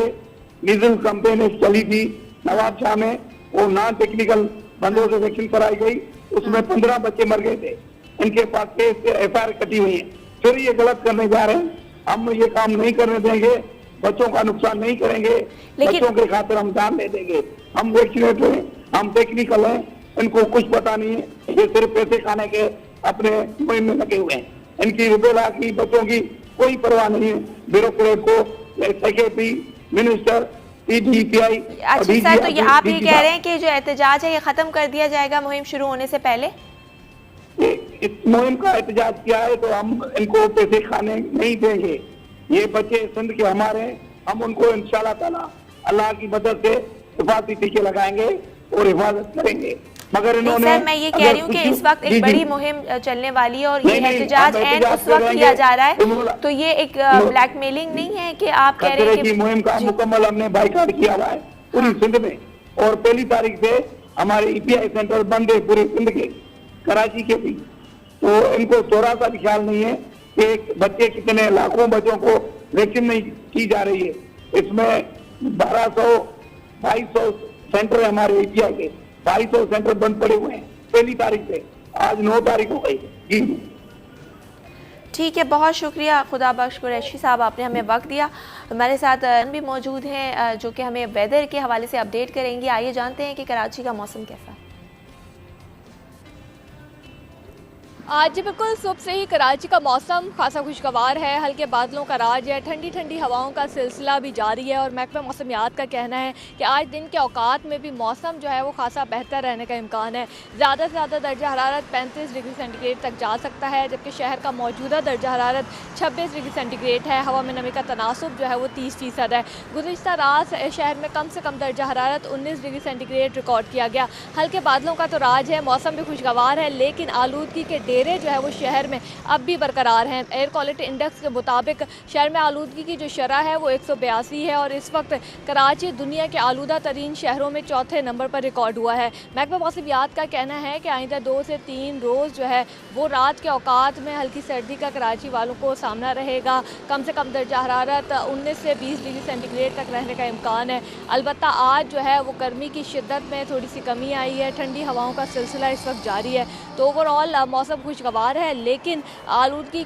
मीजल्स कैंपेन चली थी नवाब शाह में, वो नॉन टेक्निकल बंदों से वैक्सीन कराई गई, उसमें 15 बच्चे मर गए थे। इनके पास केस FIR कटी हुई है, फिर ये गलत करने जा रहे हैं। हम ये काम नहीं करने देंगे, बच्चों का नुकसान नहीं करेंगे, बच्चों के खातिर हम जान दे देंगे। हम वैक्सीनेटर हैं, हम टेक्निकल हैं, इनको कुछ पता नहीं है, ये सिर्फ पैसे खाने के अपने मुहिम में लगे हुए हैं। इनकी रुबेला की बच्चों की कोई परवाह नहीं है ब्यूरोक्रेट को, सेक्रेटरी, मिनिस्टर, PDPI। अच्छा सर, तो ये आप ये कह रहे हैं कि जो एहतजाज है ये खत्म कर दिया जाएगा मुहिम शुरू होने से पहले? इस मुहिम का एहतजाज किया है तो हम इनको पैसे खाने नहीं देंगे। ये बच्चे सिंध के हमारे, हम उनको इंशाल्लाह ताला अल्लाह की मदद से हिफाजती टीके लगाएंगे और हिफाजत करेंगे। मगर इन्होंने सर, मैं ये कह रही हूँ कि इस वक्त एक बड़ी मुहिम चलने वाली है और ये एहतजाज एन उस वक्त किया जा रहा है, तो ये एक ब्लैकमेलिंग नहीं है कि आप कह रहे हैं कि मुहिम का मुकम्मल हमने बाइकाट किया हुआ है पूरी सिंध में, और 1 तारीख से हमारे EPI सेंटर बंद है पूरे सिंध के, कराची के भी। तो इनको थोड़ा सा भी ख्याल नहीं है कि बच्चे कितने लाखों बच्चों को वैक्सीन नहीं की जा रही है। इसमें 2200 सेंटर है हमारे EPI के, 2200 सेंटर बंद पड़े हुए हैं 1 तारीख से, आज 9 तारीख हो गई। जी ठीक है, बहुत शुक्रिया खुदा बख्श कुरैशी साहब, आपने हमें वक्त दिया। हमारे साथ भी मौजूद हैं जो कि हमें वेदर के हवाले से अपडेट करेंगी। आइए जानते हैं कि कराची का मौसम कैसा है। आज बिल्कुल सुबह से ही कराची का मौसम खासा खुशगवार है, हल्के बादलों का राज है, ठंडी ठंडी हवाओं का सिलसिला भी जारी है और महकमा मौसमियात का कहना है कि आज दिन के औकात में भी मौसम जो है वो खासा बेहतर रहने का इम्कान है। ज़्यादा से ज़्यादा दर्जा हरारत 35 डिग्री सेंटीग्रेड तक जा सकता है, जबकि शहर का मौजूदा दर्जा हरारत 26 डिग्री सेंटीग्रेड है। हवा में नमी का तनासुब जो है वो 30% है। गुज़िश्ता रात शहर में कम से कम दर्जा हरारत 19 डिग्री सेंटीग्रेड रिकॉर्ड किया गया। हल्के बादलों का तो राज है, मौसम भी खुशगवार है, लेकिन आलूदगी के डेरे जो है वो शहर में अब भी बरकरार हैं। एयर क्वालिटी इंडेक्स के मुताबिक शहर में आलूदगी की जो शरह है वो 182 है और इस वक्त कराची दुनिया के आलूदा तरीन शहरों में 4थे नंबर पर रिकॉर्ड हुआ है। महकमा मौसमियात का कहना है कि आइंदा 2 से 3 रोज़ जो है वो रात के औकात में हल्की सर्दी का कराची वालों को सामना रहेगा। कम से कम दर्जा हरारत 19 से 20 डिग्री सेंटीग्रेड तक रहने का इम्कान है। अलबत्ता आज जो है वो गर्मी की शिद्दत में थोड़ी सी कमी आई है, ठंडी हवाओं का सिलसिला इस वक्त जारी है। तो ओवरऑल मौसम खुशगवार है, लेकिन आलूदगी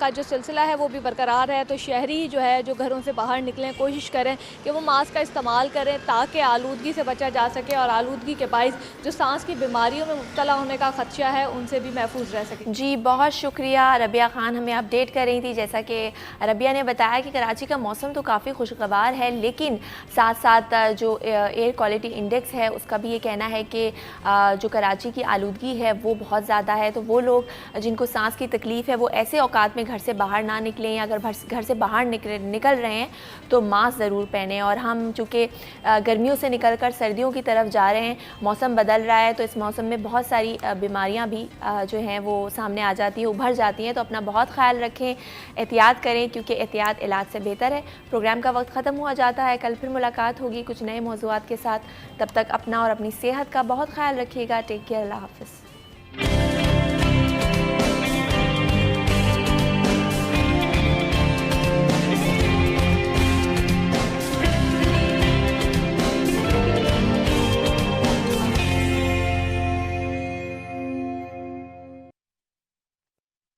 का जो सिलसिला है वो भी बरकरार है। तो शहरी जो है जो घरों से बाहर निकलें, कोशिश करें कि वो मास्क का इस्तेमाल करें ताकि आलूदगी से बचा जा सके और आलूदगी के बाइस जो सांस की बीमारियों में मुब्तला होने का खदशा है उनसे भी महफूज रह सके। जी बहुत शुक्रिया। रबिया खान हमें अपडेट कर रही थी। जैसा कि रबिया ने बताया कि कराची का मौसम तो काफ़ी खुशगवार है, लेकिन साथ साथ जो एयर क्वालिटी इंडेक्स है उसका भी ये कहना है कि जो कराची की आलूदगी है वो बहुत ज़्यादा है। तो वो लोग जिनको सांस की तकलीफ़ है वो ऐसे औकात में घर से बाहर ना निकलें, या अगर घर से बाहर निकल रहे हैं तो मास्क ज़रूर पहनें। और हम चूँकि गर्मियों से निकलकर सर्दियों की तरफ जा रहे हैं, मौसम बदल रहा है, तो इस मौसम में बहुत सारी बीमारियां भी जो हैं वो सामने आ जाती हैं, उभर जाती हैं। तो अपना बहुत ख्याल रखें, एहतियात करें, क्योंकि एहतियात इलाज से बेहतर है। प्रोग्राम का वक्त ख़त्म हुआ जाता है, कल फिर मुलाकात होगी कुछ नए मौज़ूआत के साथ। तब तक अपना और अपनी सेहत का बहुत ख्याल रखिएगा। टेक केयर, अल्लाह हाफ़िज़।